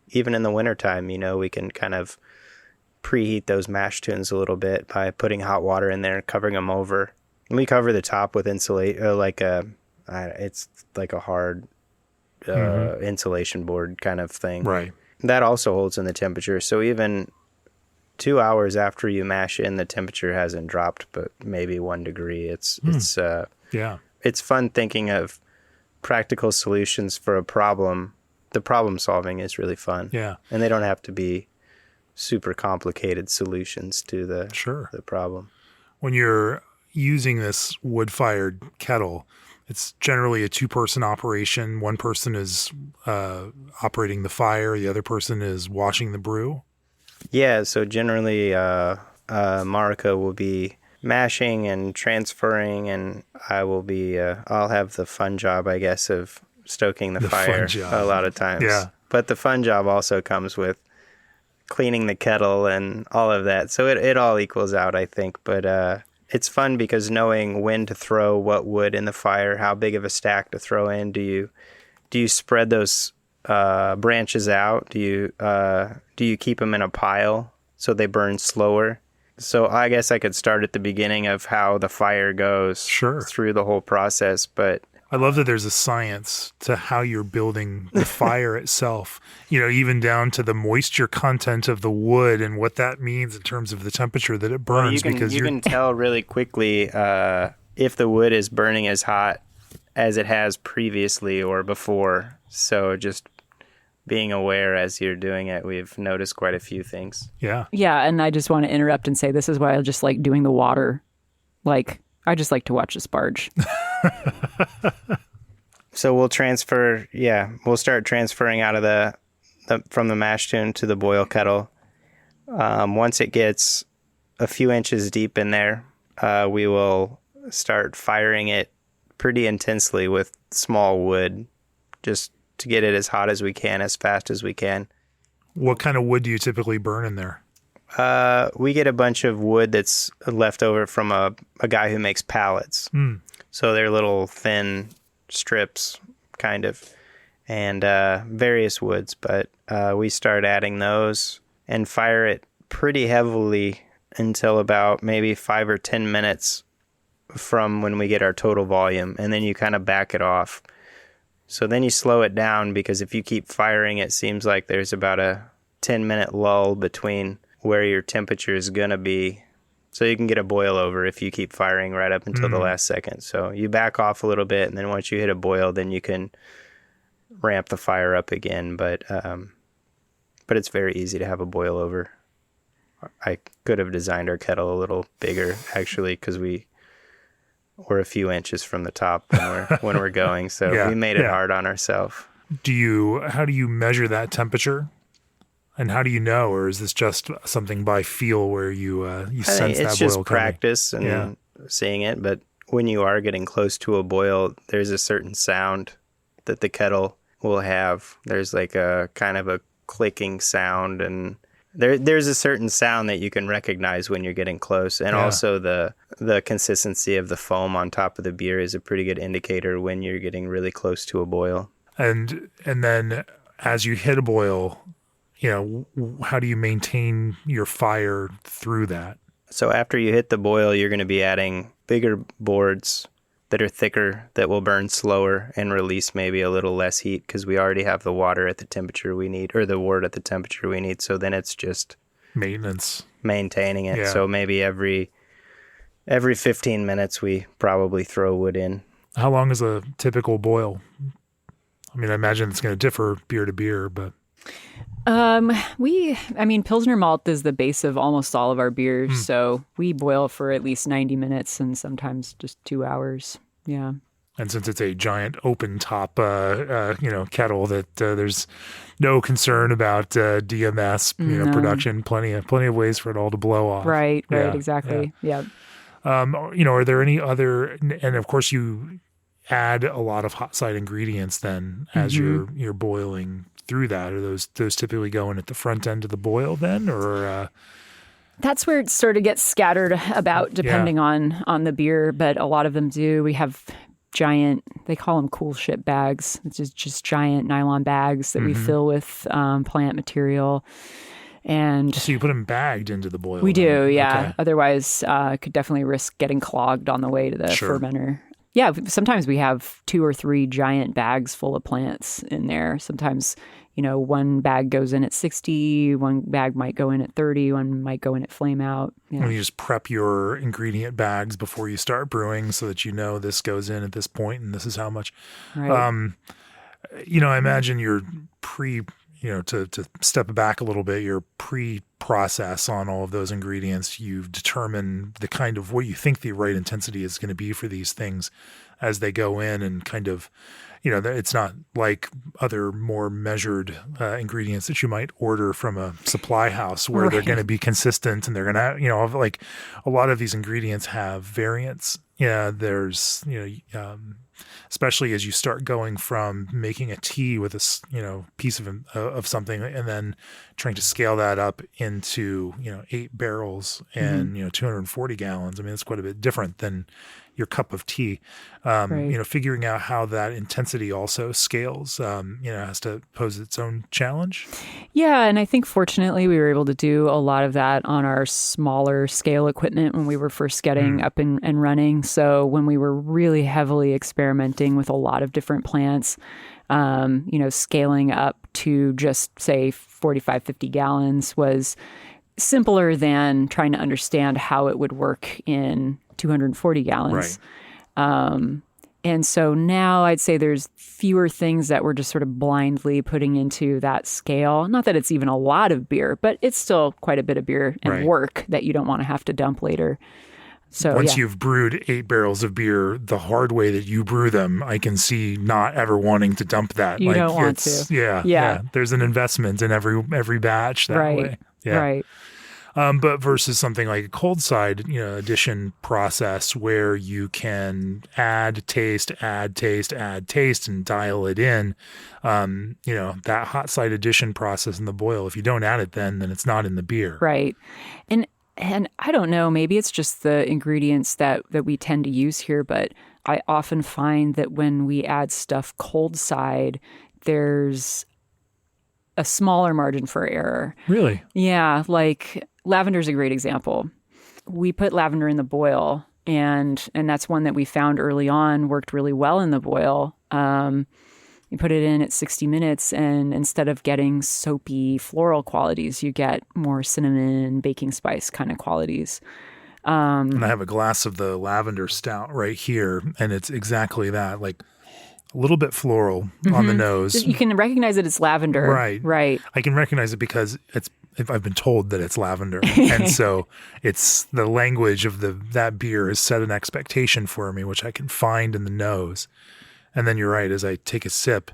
[SPEAKER 3] even in the wintertime, we can kind of preheat those mash tuns a little bit by putting hot water in there, covering them over. And we cover the top with insulate, it's like a hard insulation board kind of thing.
[SPEAKER 1] Right.
[SPEAKER 3] That also holds in the temperature. So even 2 hours after you mash in, the temperature hasn't dropped, but maybe 1 degree. It's fun thinking of practical solutions for a problem. The problem solving is really fun.
[SPEAKER 1] Yeah.
[SPEAKER 3] And they don't have to be super complicated solutions to the problem.
[SPEAKER 1] When you're using this wood-fired kettle, it's generally a 2-person operation. One person is operating the fire. The other person is washing the brew.
[SPEAKER 3] Yeah, so generally Marika will be mashing and transferring, and I'll have the fun job, I guess, of stoking the fire a lot of times.
[SPEAKER 1] Yeah.
[SPEAKER 3] But the fun job also comes with cleaning the kettle and all of that. So it all equals out, I think. But it's fun because knowing when to throw what wood in the fire, how big of a stack to throw in. Do you spread those branches out? Do you keep them in a pile so they burn slower? So I guess I could start at the beginning of how the fire goes through the whole process. But
[SPEAKER 1] I love that there's a science to how you're building the fire itself, even down to the moisture content of the wood and what that means in terms of the temperature that it burns.
[SPEAKER 3] Well, you can tell really quickly if the wood is burning as hot as it has previously or before. So just being aware as you're doing it, we've noticed quite a few things.
[SPEAKER 1] Yeah.
[SPEAKER 2] Yeah, and I just want to interrupt and say this is why I just like doing the water. Like, I just like to watch the sparge.
[SPEAKER 3] So we'll start transferring out of from the mash tun to the boil kettle. Once it gets a few inches deep in there, we will start firing it pretty intensely with small wood, just to get it as hot as we can, as fast as we can.
[SPEAKER 1] What kind of wood do you typically burn in there?
[SPEAKER 3] We get a bunch of wood that's left over from a guy who makes pallets. So they're little thin strips, kind of, and various woods. But we start adding those and fire it pretty heavily until about maybe 5 or 10 minutes from when we get our total volume. And then you kind of back it off. So then you slow it down, because if you keep firing, it seems like there's about a 10-minute lull between where your temperature is going to be. So you can get a boil over if you keep firing right up until the last second. So you back off a little bit, and then once you hit a boil, then you can ramp the fire up again. But it's very easy to have a boil over. I could have designed our kettle a little bigger, actually, because we're a few inches from the top when we're going. So we made it hard on ourselves.
[SPEAKER 1] How do you measure that temperature? And how do you know, or is this just something by feel where you sense that boil?
[SPEAKER 3] It's just practice and seeing it. But when you are getting close to a boil, there's a certain sound that the kettle will have. There's like a kind of a clicking sound, and there's a certain sound that you can recognize when you're getting close. And also the consistency of the foam on top of the beer is a pretty good indicator when you're getting really close to a boil.
[SPEAKER 1] And then as you hit a boil, how do you maintain your fire through that?
[SPEAKER 3] So after you hit the boil, you're going to be adding bigger boards that are thicker, that will burn slower and release maybe a little less heat, because we already have the water at the temperature we need, or the wood at the temperature we need. So then it's just
[SPEAKER 1] maintenance,
[SPEAKER 3] maintaining it.
[SPEAKER 1] Yeah.
[SPEAKER 3] So maybe every 15 minutes we probably throw wood in.
[SPEAKER 1] How long is a typical boil? I mean, I imagine it's going to differ beer to beer, but...
[SPEAKER 2] Pilsner malt is the base of almost all of our beers. So we boil for at least 90 minutes and sometimes just 2 hours. Yeah.
[SPEAKER 1] And since it's a giant open top, kettle, that there's no concern about DMS, production, plenty of ways for it all to blow off.
[SPEAKER 2] Right. Exactly. Yeah.
[SPEAKER 1] Are there any other, and of course you add a lot of hot side ingredients then as you're boiling through that. Are those typically going at the front end of the boil then, or?
[SPEAKER 2] That's where it sort of gets scattered about depending on the beer, but a lot of them do. We have giant, they call them cool ship bags, which is just giant nylon bags that we fill with plant material. And
[SPEAKER 1] so you put them bagged into the boil?
[SPEAKER 2] We do, yeah.
[SPEAKER 1] Okay.
[SPEAKER 2] Otherwise, could definitely risk getting clogged on the way to the fermenter. Yeah, sometimes we have 2 or 3 giant bags full of plants in there. Sometimes, one bag goes in at 60, one bag might go in at 30, one might go in at flame out. Yeah.
[SPEAKER 1] And you just prep your ingredient bags before you start brewing so that this goes in at this point and this is how much.
[SPEAKER 2] Right.
[SPEAKER 1] I imagine you're to step back a little bit, your pre-process on all of those ingredients, you determine the kind of what you think the right intensity is going to be for these things as they go in, and kind of, it's not like other more measured ingredients that you might order from a supply house where they're going to be consistent, and they're going to, like a lot of these ingredients have variance. Yeah, there's, especially as you start going from making a tea with a piece of something, and then trying to scale that up into 8 barrels and 240 gallons. I mean, it's quite a bit different than your cup of tea. Figuring out how that intensity also scales, has to pose its own challenge.
[SPEAKER 2] Yeah, and I think fortunately we were able to do a lot of that on our smaller scale equipment when we were first getting up and running. So when we were really heavily experimenting with a lot of different plants, scaling up to just say 45, 50 gallons was simpler than trying to understand how it would work in 240 gallons.
[SPEAKER 1] Right.
[SPEAKER 2] And so now I'd say there's fewer things that we're just sort of blindly putting into that scale. Not that it's even a lot of beer, but it's still quite a bit of beer and work that you don't want to have to dump later. So
[SPEAKER 1] once you've brewed 8 barrels of beer the hard way that you brew them, I can see not ever wanting to dump that.
[SPEAKER 2] You don't want to.
[SPEAKER 1] Yeah. There's an investment in every batch that way. Yeah.
[SPEAKER 2] Right.
[SPEAKER 1] But versus something like a cold side, addition process where you can add taste, and dial it in. That hot side addition process in the boil, if you don't add it then it's not in the beer.
[SPEAKER 2] Right. And I don't know, maybe it's just the ingredients that we tend to use here, but I often find that when we add stuff cold side, there's a smaller margin for error.
[SPEAKER 1] Really?
[SPEAKER 2] Yeah, like lavender's a great example. We put lavender in the boil, and that's one that we found early on worked really well in the boil. You put it in at 60 minutes, and instead of getting soapy floral qualities, you get more cinnamon, baking spice kind of qualities.
[SPEAKER 1] And I have a glass of the lavender stout right here, and it's exactly that, like a little bit floral on the nose.
[SPEAKER 2] You can recognize that it's lavender.
[SPEAKER 1] Right. I can recognize it because I've been told that it's lavender. And so it's the language of that beer has set an expectation for me, which I can find in the nose. And then you're right, as I take a sip,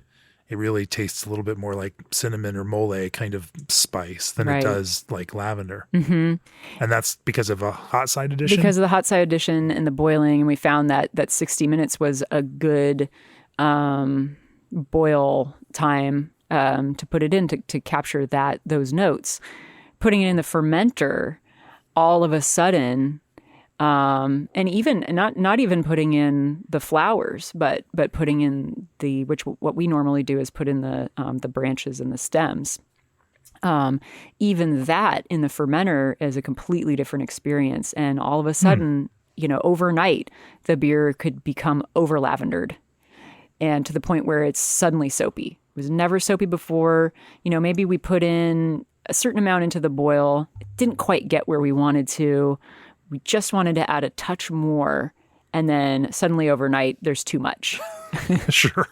[SPEAKER 1] it really tastes a little bit more like cinnamon or mole kind of spice than it does like lavender. Mm-hmm. And that's because of a hot side addition?
[SPEAKER 2] Because of the hot side addition and the boiling. And we found that 60 minutes was a good boil time to put it in to capture those notes. Putting it in the fermenter, all of a sudden, and even not even putting in the flowers, but putting in what we normally do is put in the branches and the stems. Even that in the fermenter is a completely different experience, and all of a sudden, overnight, the beer could become over lavendered, and to the point where it's suddenly soapy. It was never soapy before. Maybe we put in a certain amount into the boil. It didn't quite get where we wanted to. We just wanted to add a touch more, and then suddenly overnight, there's too much.
[SPEAKER 1] Sure.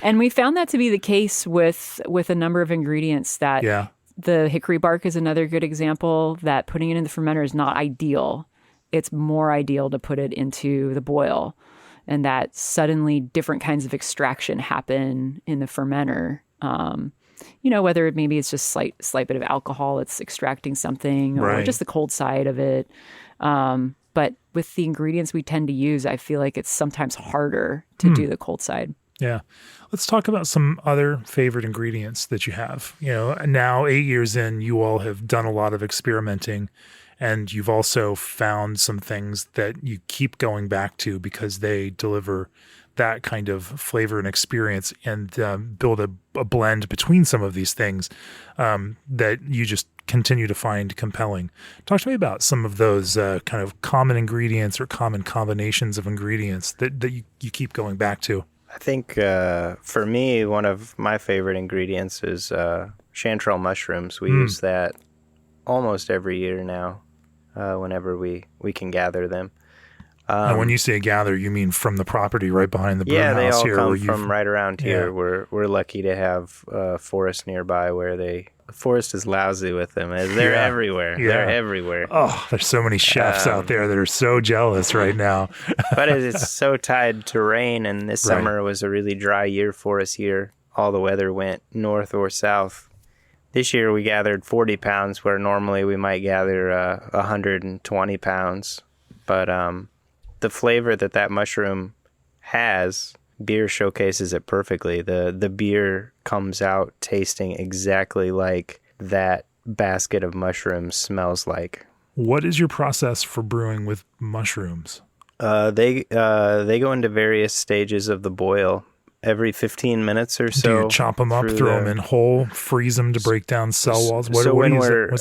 [SPEAKER 2] And we found that to be the case with a number of ingredients that the hickory bark is another good example, that putting it in the fermenter is not ideal. It's more ideal to put it into the boil, and that suddenly different kinds of extraction happen in the fermenter. Whether maybe it's just slight bit of alcohol, it's extracting something, or just the cold side of it. But with the ingredients we tend to use, I feel like it's sometimes harder to do the cold side.
[SPEAKER 1] Yeah. Let's talk about some other favorite ingredients that you have. Now 8 years in, you all have done a lot of experimenting, and you've also found some things that you keep going back to because they deliver that kind of flavor and experience, and build a blend between some of these things that you just continue to find compelling. Talk to me about some of those kind of common ingredients or common combinations of ingredients that you keep going back to.
[SPEAKER 3] I think for me, one of my favorite ingredients is chanterelle mushrooms. We use that almost every year now whenever we can gather them.
[SPEAKER 1] And when you say gather, you mean from the property right behind the brew
[SPEAKER 3] Yeah, they
[SPEAKER 1] house
[SPEAKER 3] all
[SPEAKER 1] here?
[SPEAKER 3] come from right around here. We're lucky to have a forest nearby where the forest is lousy with them. They're everywhere.
[SPEAKER 1] Yeah.
[SPEAKER 3] They're everywhere.
[SPEAKER 1] Oh, there's so many chefs out there that are so jealous right now.
[SPEAKER 3] But it's so tied to rain, and this
[SPEAKER 1] Right.
[SPEAKER 3] summer was a really dry year for us here. All the weather went north or south. This year we gathered 40 pounds, where normally we might gather 120 pounds. But the flavor that mushroom has, beer showcases it perfectly. The beer comes out tasting exactly like that basket of mushrooms smells like.
[SPEAKER 1] What is your process for brewing with mushrooms?
[SPEAKER 3] They go into various stages of the boil. Every 15 minutes or so.
[SPEAKER 1] Do you chop them up, throw them in whole, freeze them to break down cell walls? What's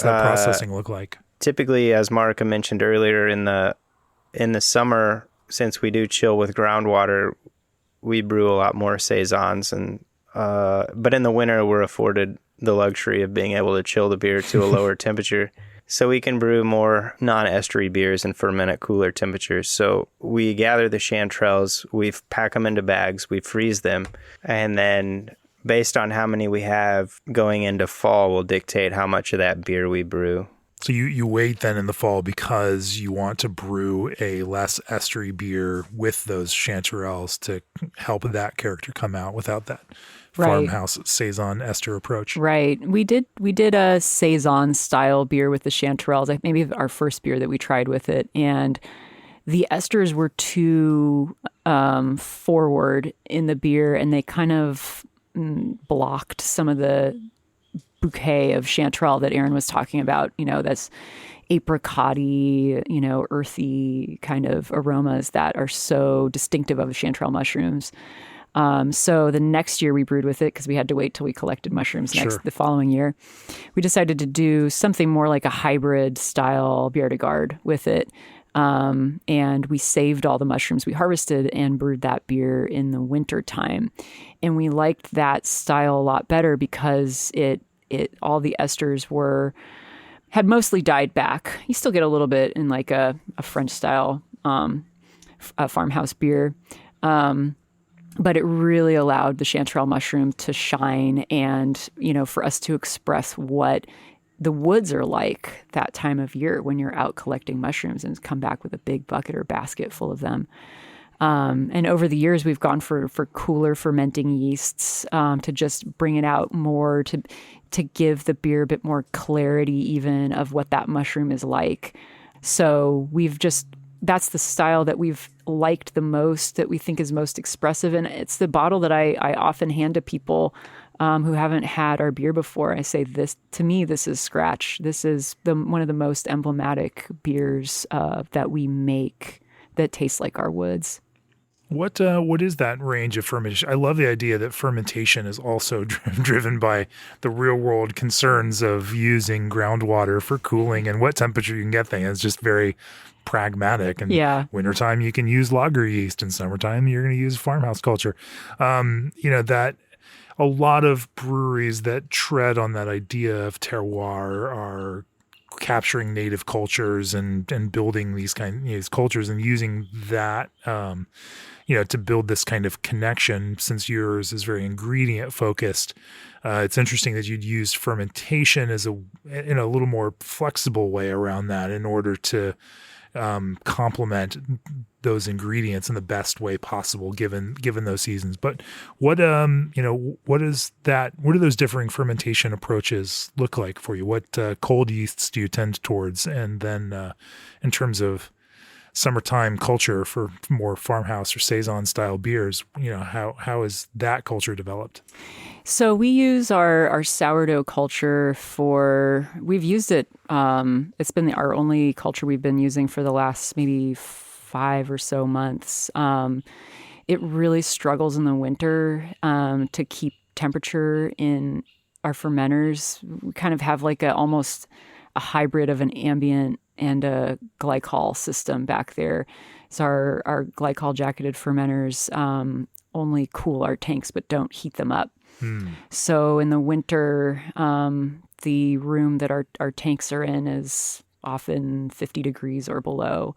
[SPEAKER 1] that processing look like?
[SPEAKER 3] Typically, as Marika mentioned earlier, in the summer, since we do chill with groundwater, we brew a lot more saisons, but in the winter we're afforded the luxury of being able to chill the beer to a lower temperature. So we can brew more non-estery beers and ferment at cooler temperatures. So we gather the chanterelles, we pack them into bags, we freeze them, and then based on how many we have going into fall will dictate how much of that beer we brew.
[SPEAKER 1] So you wait then in the fall because you want to brew a less estery beer with those chanterelles to help that character come out without that farmhouse saison ester approach.
[SPEAKER 2] Right. We did a saison style beer with the chanterelles. Like maybe our first beer that we tried with it, and the esters were too forward in the beer, and they kind of blocked some of the bouquet of chanterelle that Aaron was talking about. That's apricot-y, earthy kind of aromas that are so distinctive of the chanterelle mushrooms. So the next year we brewed with it because we had to wait till we collected mushrooms the following year. We decided to do something more like a hybrid style bière de garde with it. And we saved all the mushrooms we harvested and brewed that beer in the winter time. And we liked that style a lot better because all the esters had mostly died back. You still get a little bit in like a French style, a farmhouse beer. But it really allowed the chanterelle mushroom to shine and, for us to express what the woods are like that time of year when you're out collecting mushrooms and come back with a big bucket or basket full of them. And over the years, we've gone for cooler fermenting yeasts to just bring it out more, to give the beer a bit more clarity even of what that mushroom is like. So that's the style that we've liked the most, that we think is most expressive. And it's the bottle that I often hand to people who haven't had our beer before. I say, to me, this is Scratch. This is one of the most emblematic beers that we make that tastes like our woods.
[SPEAKER 1] What is that range of fermentation? I love the idea that fermentation is also driven by the real world concerns of using groundwater for cooling and what temperature you can get things. It's just very pragmatic. And wintertime you can use lager yeast, and summertime you're going to use farmhouse culture. That a lot of breweries that tread on that idea of terroir are capturing native cultures and building these cultures and using that to build this kind of connection. Since yours is very ingredient focused, it's interesting that you'd use fermentation as in a little more flexible way around that in order to complement those ingredients in the best way possible given those seasons. But what do those differing fermentation approaches look like for you? What cold yeasts do you tend towards? And then in terms of summertime culture for more farmhouse or saison style beers, how is that culture developed?
[SPEAKER 2] So we use our sourdough culture we've used it. It's been our only culture we've been using for the last maybe 5 or so months. It really struggles in the winter to keep temperature in our fermenters. We kind of have like almost a hybrid of an ambient and a glycol system back there. So our glycol jacketed fermenters only cool our tanks but don't heat them up. So in the winter, the room that our tanks are in is often 50 degrees or below.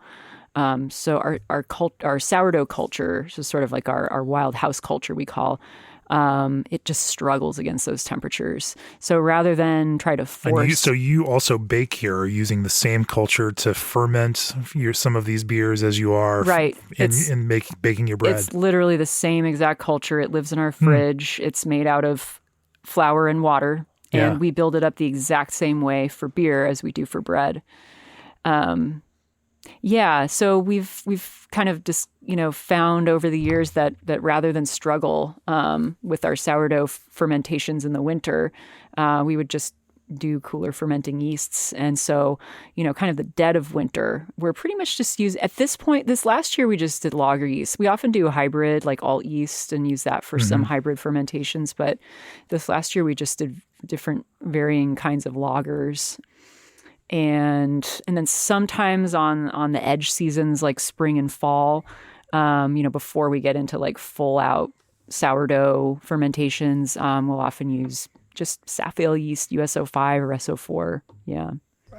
[SPEAKER 2] So our sourdough culture, which is sort of like our wild house culture, we call. It just struggles against those temperatures. So rather than try to force...
[SPEAKER 1] So you also bake here, are using the same culture to ferment some of these beers as you are
[SPEAKER 2] right.
[SPEAKER 1] in baking your bread?
[SPEAKER 2] It's literally the same exact culture. It lives in our fridge. It's made out of flour and water, and we build it up the exact same way for beer as we do for bread. So we've kind of just, found over the years that rather than struggle with our sourdough fermentations in the winter, we would just do cooler fermenting yeasts. And so, kind of the dead of winter, we're pretty much just at this point, this last year, we just did lager yeast. We often do a hybrid, like alt yeast, and use that for some hybrid fermentations. But this last year, we just did different varying kinds of lagers. And then sometimes on the edge seasons like spring and fall, before we get into like full out sourdough fermentations, we'll often use just saf ale yeast, USO5 or SO4. Yeah.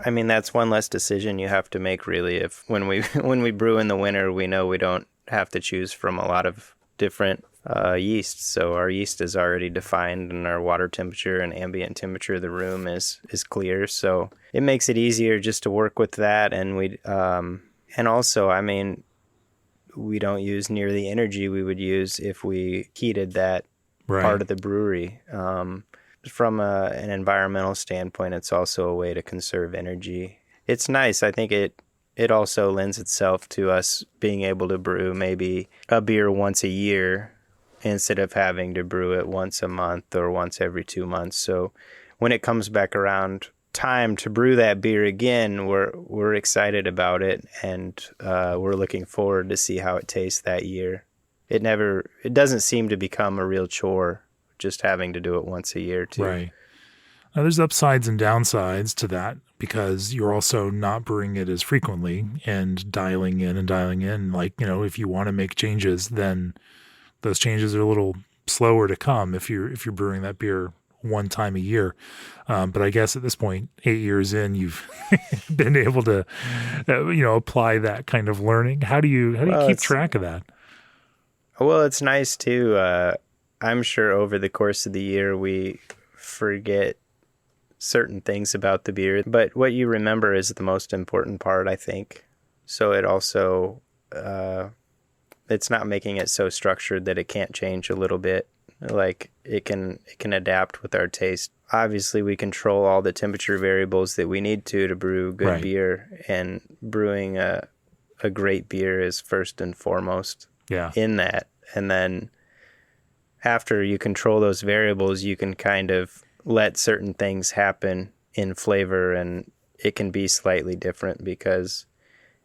[SPEAKER 3] I mean, that's one less decision you have to make, really. If when we brew in the winter, we know we don't have to choose from a lot of different yeast. So our yeast is already defined, and our water temperature and ambient temperature of the room is clear. So it makes it easier just to work with that. And and also, I mean, we don't use near the energy we would use if we heated that part of the brewery. From an environmental standpoint, it's also a way to conserve energy. It's nice. I think it also lends itself to us being able to brew maybe a beer once a year instead of having to brew it once a month or once every 2 months. So when it comes back around time to brew that beer again, we're excited about it, and we're looking forward to see how it tastes that year. It doesn't seem to become a real chore just having to do it once a year too.
[SPEAKER 1] Right. Now, there's upsides and downsides to that, because you're also not brewing it as frequently and dialing in. Like, if you want to make changes, then those changes are a little slower to come if you're brewing that beer one time a year. But I guess at this point, 8 years in, you've been able to, apply that kind of learning. How do you keep track of that?
[SPEAKER 3] Well, it's nice too. I'm sure over the course of the year, we forget certain things about the beer, but what you remember is the most important part, I think. So it also, it's not making it so structured that it can't change a little bit. Like it can adapt with our taste. Obviously, we control all the temperature variables that we need to brew good beer, and brewing a great beer is first and foremost in that. And then after you control those variables, you can kind of let certain things happen in flavor, and it can be slightly different because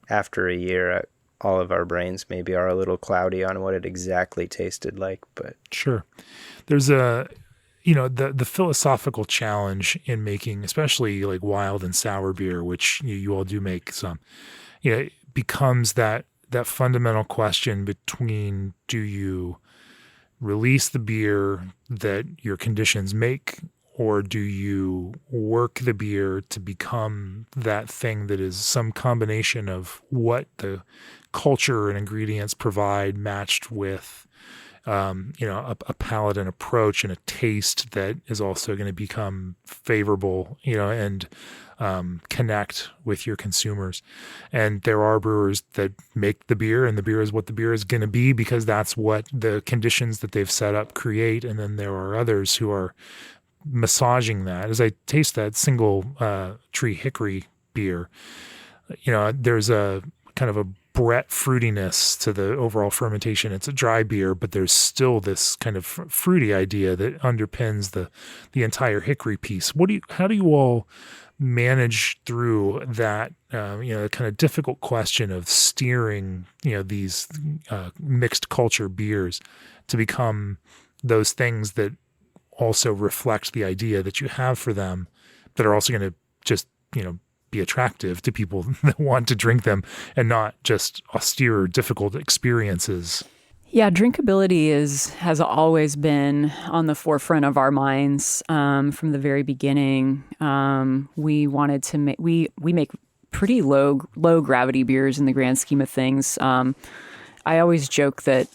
[SPEAKER 3] after a year, all of our brains maybe are a little cloudy on what it exactly tasted like. But
[SPEAKER 1] sure, there's the philosophical challenge in making, especially like wild and sour beer, which you all do make some. It becomes that fundamental question between, do you release the beer that your conditions make, or do you work the beer to become that thing that is some combination of what the culture and ingredients provide, matched with a palate and approach and a taste that is also going to become favorable, and connect with your consumers. And there are brewers that make the beer, and the beer is what the beer is going to be because that's what the conditions that they've set up create. And then there are others who are massaging that. As I taste that single tree hickory beer, there's a kind of a Brett fruitiness to the overall fermentation. It's a dry beer, but there's still this kind of fruity idea that underpins the entire hickory piece. How do you all manage through that, kind of difficult question of steering, these mixed culture beers to become those things that also reflect the idea that you have for them, that are also going to just, be attractive to people that want to drink them, and not just austere, difficult experiences?
[SPEAKER 2] Yeah, drinkability has always been on the forefront of our minds from the very beginning. We wanted to we make pretty low gravity beers in the grand scheme of things. I always joke that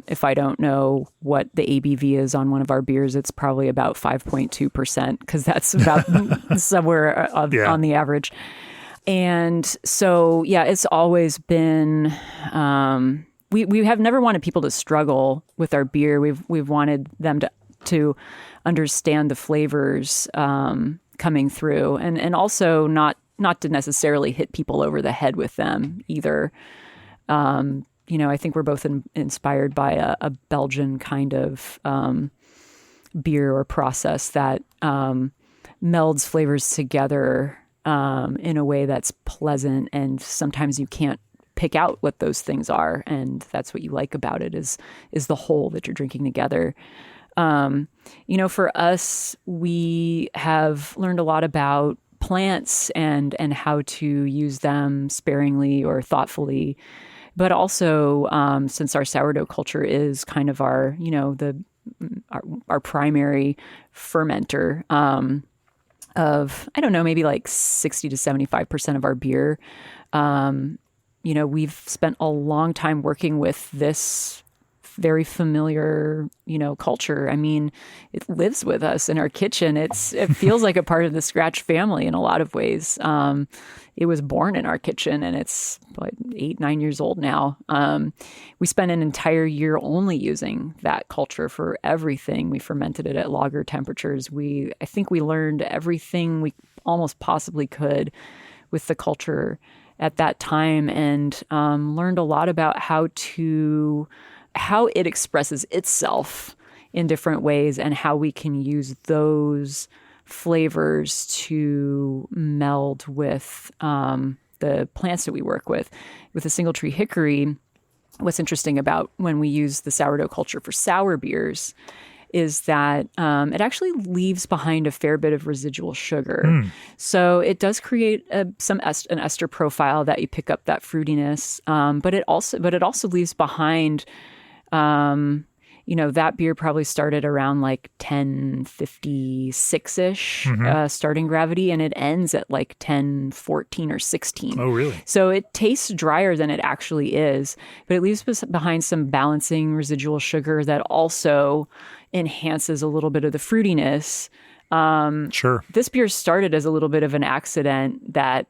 [SPEAKER 2] if I don't know what the ABV is on one of our beers, it's probably about 5.2%, because that's about somewhere on the average. And so, yeah, it's always been, we have never wanted people to struggle with our beer. We've wanted them to understand the flavors coming through, and also not to necessarily hit people over the head with them either. I think we're both inspired by a Belgian kind of beer or process that melds flavors together in a way that's pleasant, and sometimes you can't pick out what those things are, and that's what you like about it is the whole that you're drinking together. For us, we have learned a lot about plants and how to use them sparingly or thoughtfully. But also, since our sourdough culture is kind of our primary fermenter of, I don't know, maybe like 60 to 75% of our beer, we've spent a long time working with this very familiar, culture. I mean, it lives with us in our kitchen. It feels like a part of the Scratch family in a lot of ways. It was born in our kitchen, and it's like 8-9 years old now. We spent an entire year only using that culture for everything. We fermented it at lager temperatures. I think we learned everything we almost possibly could with the culture at that time, and learned a lot about how it expresses itself in different ways, and how we can use those flavors to meld with the plants that we work with. With the single tree hickory, what's interesting about when we use the sourdough culture for sour beers is that it actually leaves behind a fair bit of residual sugar. So it does create an ester profile that you pick up that fruitiness, but it also leaves behind that beer probably started around like 1056-ish starting gravity, and it ends at like 1014 or 16.
[SPEAKER 1] Oh, really?
[SPEAKER 2] So it tastes drier than it actually is, but it leaves behind some balancing residual sugar that also enhances a little bit of the fruitiness.
[SPEAKER 1] Sure.
[SPEAKER 2] This beer started as a little bit of an accident that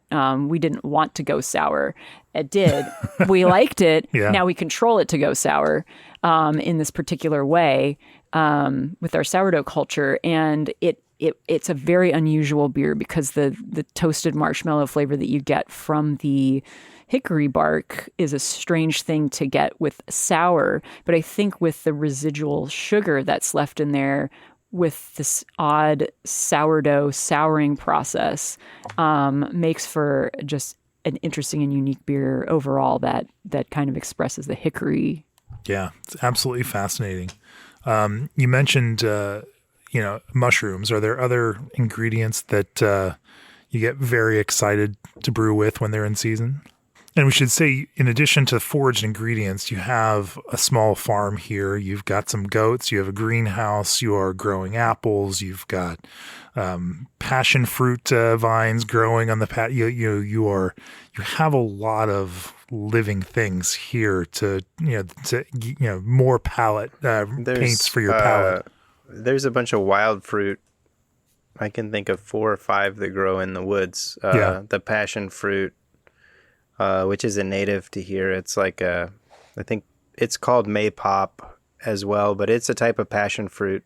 [SPEAKER 2] we didn't want to go sour. It did. We liked it.
[SPEAKER 1] Yeah.
[SPEAKER 2] Now we control it to go sour in this particular way with our sourdough culture. And it's a very unusual beer because the toasted marshmallow flavor that you get from the hickory bark is a strange thing to get with sour. But I think with the residual sugar that's left in there, with this odd sourdough souring process, makes for just an interesting and unique beer overall that kind of expresses the hickory.
[SPEAKER 1] Yeah, it's absolutely fascinating. You mentioned, mushrooms. Are there other ingredients that you get very excited to brew with when they're in season? And we should say, in addition to foraged ingredients, you have a small farm here. You've got some goats. You have a greenhouse. You are growing apples. You've got passion fruit vines growing on the patio. You have a lot of living things here to more palate paints for your palate.
[SPEAKER 3] There's a bunch of wild fruit. I can think of 4 or 5 that grow in the woods. The passion fruit, which is a native to here. It's like I think it's called maypop as well, but it's a type of passion fruit.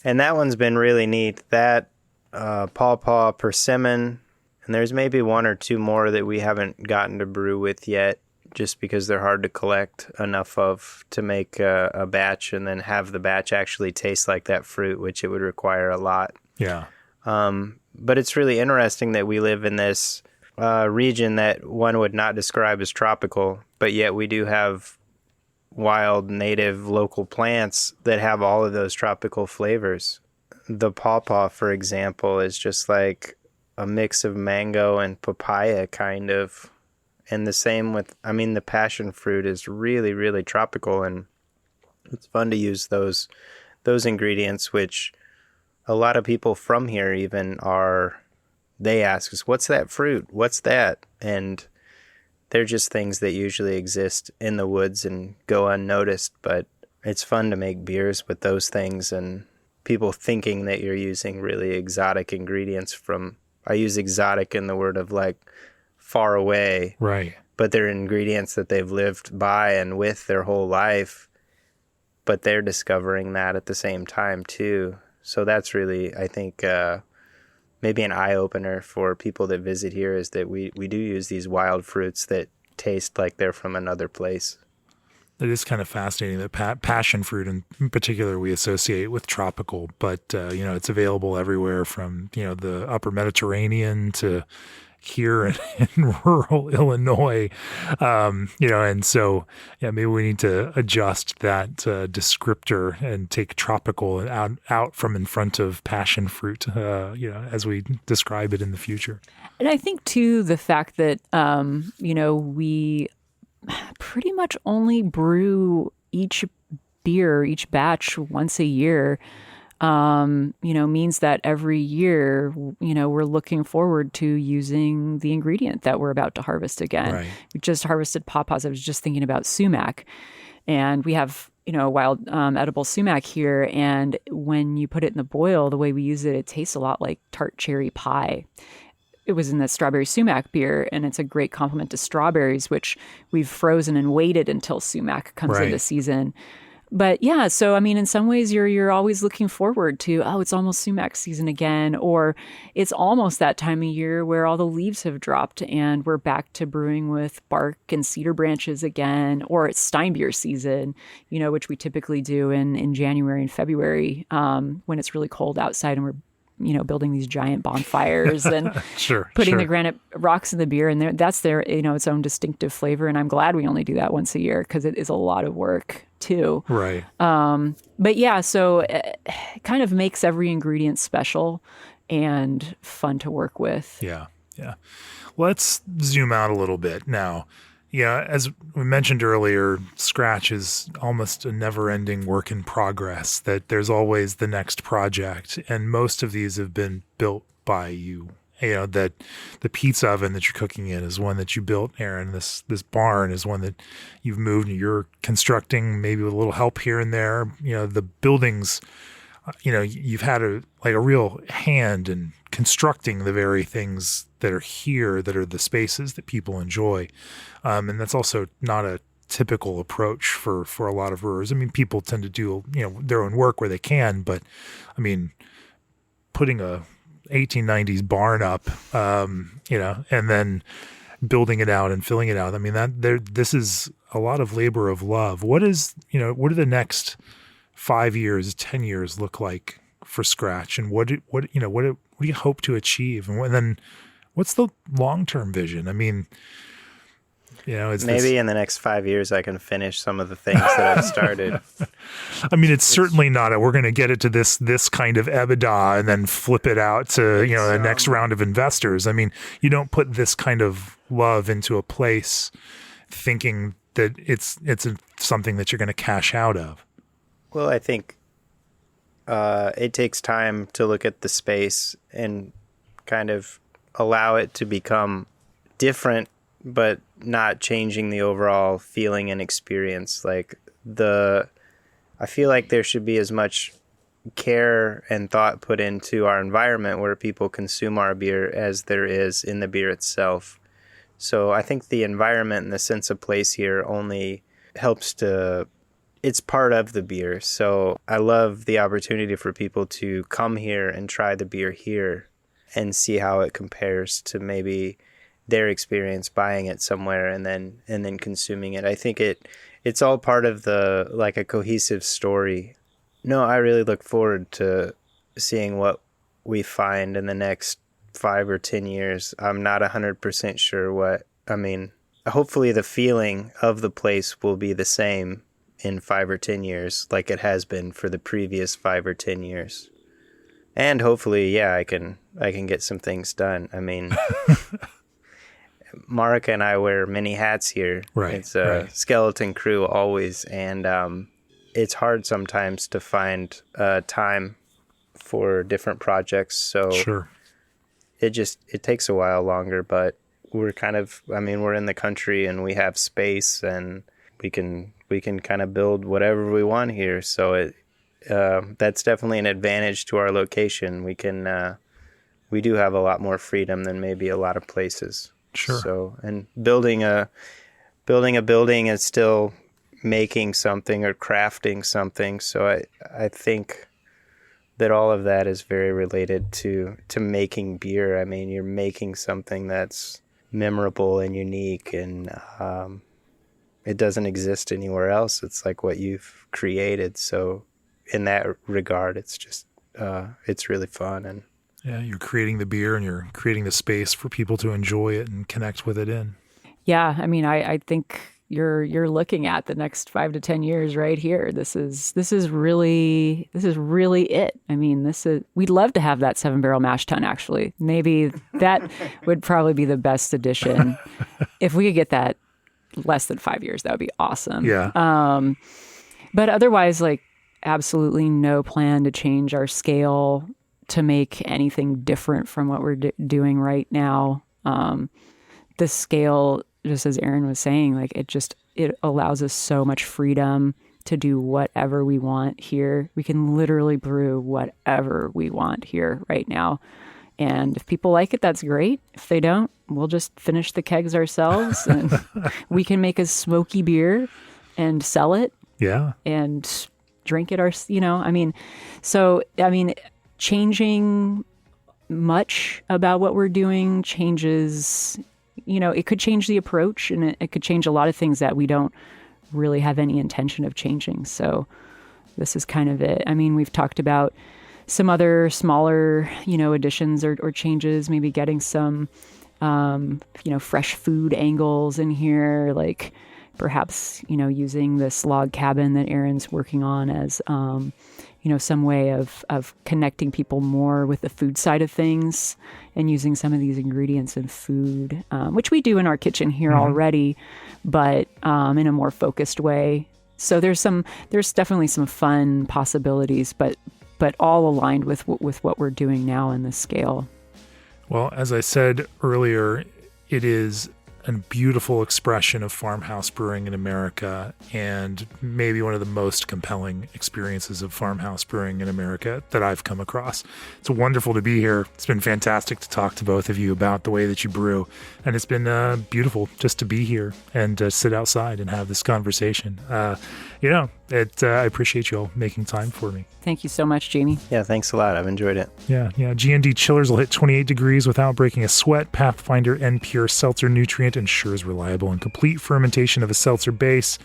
[SPEAKER 3] And that one's been really neat. That pawpaw, persimmon, and there's maybe 1 or 2 more that we haven't gotten to brew with yet, just because they're hard to collect enough of to make a batch and then have the batch actually taste like that fruit, which it would require a lot.
[SPEAKER 1] Yeah.
[SPEAKER 3] But it's really interesting that we live in this region that one would not describe as tropical, but yet we do have wild, native, local plants that have all of those tropical flavors. The pawpaw, for example, is just like a mix of mango and papaya, kind of. And the same with, the passion fruit is really, really tropical, and it's fun to use those ingredients, which a lot of people from here even are they ask us, what's that fruit? What's that? And they're just things that usually exist in the woods and go unnoticed, but it's fun to make beers with those things and people thinking that you're using really exotic ingredients from, I use exotic in the word of like far away.
[SPEAKER 1] Right.
[SPEAKER 3] But they're ingredients that they've lived by and with their whole life, but they're discovering that at the same time too. So that's really, I think, maybe an eye-opener for people that visit here is that we do use these wild fruits that taste like they're from another place.
[SPEAKER 1] It is kind of fascinating that passion fruit in particular we associate with tropical, but, it's available everywhere from, the upper Mediterranean to here in rural Illinois, and so, maybe we need to adjust that descriptor and take tropical out from in front of passion fruit, as we describe it in the future.
[SPEAKER 2] And I think too, the fact that, we pretty much only brew each batch once a year, means that every year, we're looking forward to using the ingredient that we're about to harvest again.
[SPEAKER 1] Right.
[SPEAKER 2] We just harvested pawpaws. I was just thinking about sumac, and we have, wild edible sumac here. And when you put it in the boil, the way we use it, it tastes a lot like tart cherry pie. It was in the strawberry sumac beer, and it's a great complement to strawberries, which we've frozen and waited until sumac comes
[SPEAKER 1] Right.
[SPEAKER 2] into season. But yeah, so I mean, in some ways, you're always looking forward to, it's almost sumac season again, or it's almost that time of year where all the leaves have dropped and we're back to brewing with bark and cedar branches again, or it's Steinbier season, which we typically do in January and February when it's really cold outside and we're building these giant bonfires and putting the granite rocks in the beer, and that's their its own distinctive flavor. And I'm glad we only do that once a year because it is a lot of work too.
[SPEAKER 1] Right.
[SPEAKER 2] But yeah, so it kind of makes every ingredient special and fun to work with.
[SPEAKER 1] Yeah. Yeah. Let's zoom out a little bit now. Yeah, as we mentioned earlier, Scratch is almost a never-ending work in progress, that there's always the next project, and most of these have been built by you. That the pizza oven that you're cooking in is one that you built, Aaron. This barn is one that you've moved and you're constructing, maybe with a little help here and there. The buildings, you've had a real hand in constructing the very things that are here, that are the spaces that people enjoy. And that's also not a typical approach for a lot of brewers. I mean, people tend to do, their own work where they can, but I mean, putting a 1890s barn up, and then building it out and filling it out. I mean, this is a lot of labor of love. What do the next 5 years, 10 years look like for Scratch? And what do you hope to achieve? And then what's the long-term vision? I mean,
[SPEAKER 3] maybe in the next 5 years I can finish some of the things that I've started.
[SPEAKER 1] I mean, it's certainly not we're going to get it to this kind of EBITDA and then flip it out to, the next round of investors. I mean, you don't put this kind of love into a place thinking that it's something that you're going to cash out of.
[SPEAKER 3] Well, I think it takes time to look at the space and kind of allow it to become different, but not changing the overall feeling and experience. I feel like there should be as much care and thought put into our environment where people consume our beer as there is in the beer itself. So I think the environment and the sense of place here only helps it's part of the beer. So I love the opportunity for people to come here and try the beer here and see how it compares to maybe their experience buying it somewhere and then consuming it. I think it's all part of a cohesive story. No, I really look forward to seeing what we find in the next 5 or 10 years. I'm not 100% sure hopefully the feeling of the place will be the same in 5 or 10 years like it has been for the previous 5 or 10 years. And hopefully, I can get some things done. I mean, Marika and I wear many hats here.
[SPEAKER 1] Right.
[SPEAKER 3] It's a skeleton crew always, and it's hard sometimes to find time for different projects. So
[SPEAKER 1] sure.
[SPEAKER 3] it takes a while longer, but we're we're in the country and we have space and we can kind of build whatever we want here. So that's definitely an advantage to our location. We do have a lot more freedom than maybe a lot of places.
[SPEAKER 1] Sure.
[SPEAKER 3] So, and building a building is still making something or crafting something. So I think that all of that is very related to making beer. I mean, you're making something that's memorable and unique, and it doesn't exist anywhere else. It's like what you've created. So in that regard, it's just it's really fun. And
[SPEAKER 1] yeah, you're creating the beer and you're creating the space for people to enjoy it and connect with it in.
[SPEAKER 2] Yeah, I mean, I think you're looking at the next 5 to 10 years right here. This is really it. I mean, we'd love to have that 7-barrel mash tun. Actually, maybe that would probably be the best addition. If we could get that less than 5 years, that would be awesome.
[SPEAKER 1] Yeah.
[SPEAKER 2] But otherwise, like, absolutely no plan to change our scale to make anything different from what we're doing right now. The scale, just as Aaron was saying, like it allows us so much freedom to do whatever we want here. We can literally brew whatever we want here right now. And if people like it, that's great. If they don't, we'll just finish the kegs ourselves and we can make a smoky beer and sell it.
[SPEAKER 1] Yeah.
[SPEAKER 2] And drink it changing much about what we're doing changes, it could change the approach, and it could change a lot of things that we don't really have any intention of changing. So this is kind of it. I mean, we've talked about some other smaller, additions or changes, maybe getting some, fresh food angles in here, like perhaps, using this log cabin that Aaron's working on as, some way of connecting people more with the food side of things and using some of these ingredients in food, which we do in our kitchen here already, but in a more focused way. So there's definitely some fun possibilities, but all aligned with what we're doing now in this scale.
[SPEAKER 1] Well, as I said earlier, it is a beautiful expression of farmhouse brewing in America, and maybe one of the most compelling experiences of farmhouse brewing in America that I've come across. It's wonderful to be here. It's been fantastic to talk to both of you about the way that you brew, and it's been beautiful just to be here and sit outside and have this conversation. I appreciate you all making time for me.
[SPEAKER 2] Thank you so much, Jamie.
[SPEAKER 3] yeah, thanks a lot. I've enjoyed it.
[SPEAKER 1] Yeah. G&D chillers will hit 28 degrees without breaking a sweat. Pathfinder and Pure Seltzer Nutrient ensures reliable and complete fermentation of a seltzer base.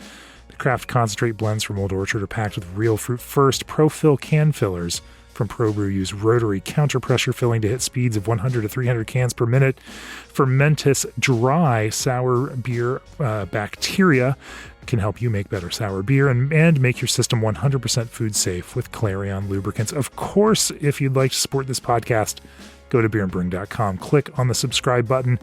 [SPEAKER 1] The craft concentrate blends from Old Orchard are packed with real fruit first. Pro-fill can fillers from Brew use rotary counter pressure filling to hit speeds of 100 to 300 cans per minute. Fermentus dry sour beer bacteria can help you make better sour beer and make your system 100% food safe with Clarion lubricants. Of course, if you'd like to support this podcast, go to beerandbrewing.com, click on the subscribe button.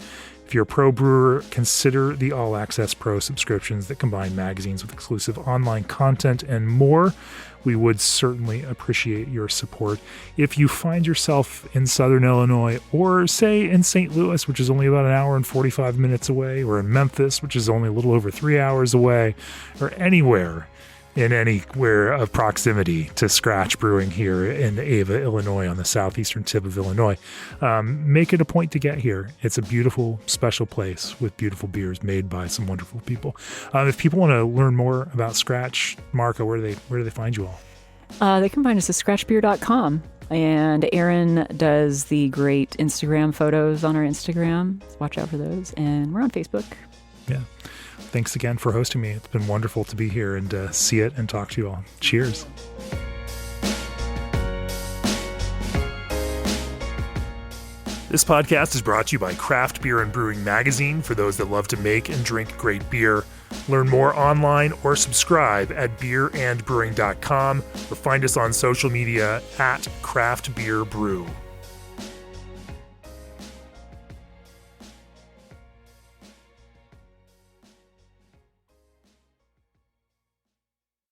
[SPEAKER 1] If you're a pro brewer, consider the All Access Pro subscriptions that combine magazines with exclusive online content and more. We would certainly appreciate your support. If you find yourself in Southern Illinois, or say in St. Louis, which is only about an hour and 45 minutes away, or in Memphis, which is only a little over 3 hours away, or anywhere of proximity to Scratch Brewing here in Ava, Illinois, on the southeastern tip of Illinois, make it a point to get here. It's a beautiful, special place with beautiful beers made by some wonderful people. If people want to learn more about Scratch, Marika, where do they find you all?
[SPEAKER 2] They can find us at scratchbeer.com. And Aaron does the great Instagram photos on our Instagram. Watch out for those. And we're on Facebook.
[SPEAKER 1] Yeah. Thanks again for hosting me. It's been wonderful to be here and see it and talk to you all. Cheers. This podcast is brought to you by Craft Beer and Brewing Magazine for those that love to make and drink great beer. Learn more online or subscribe at beerandbrewing.com or find us on social media at Craft Beer Brew.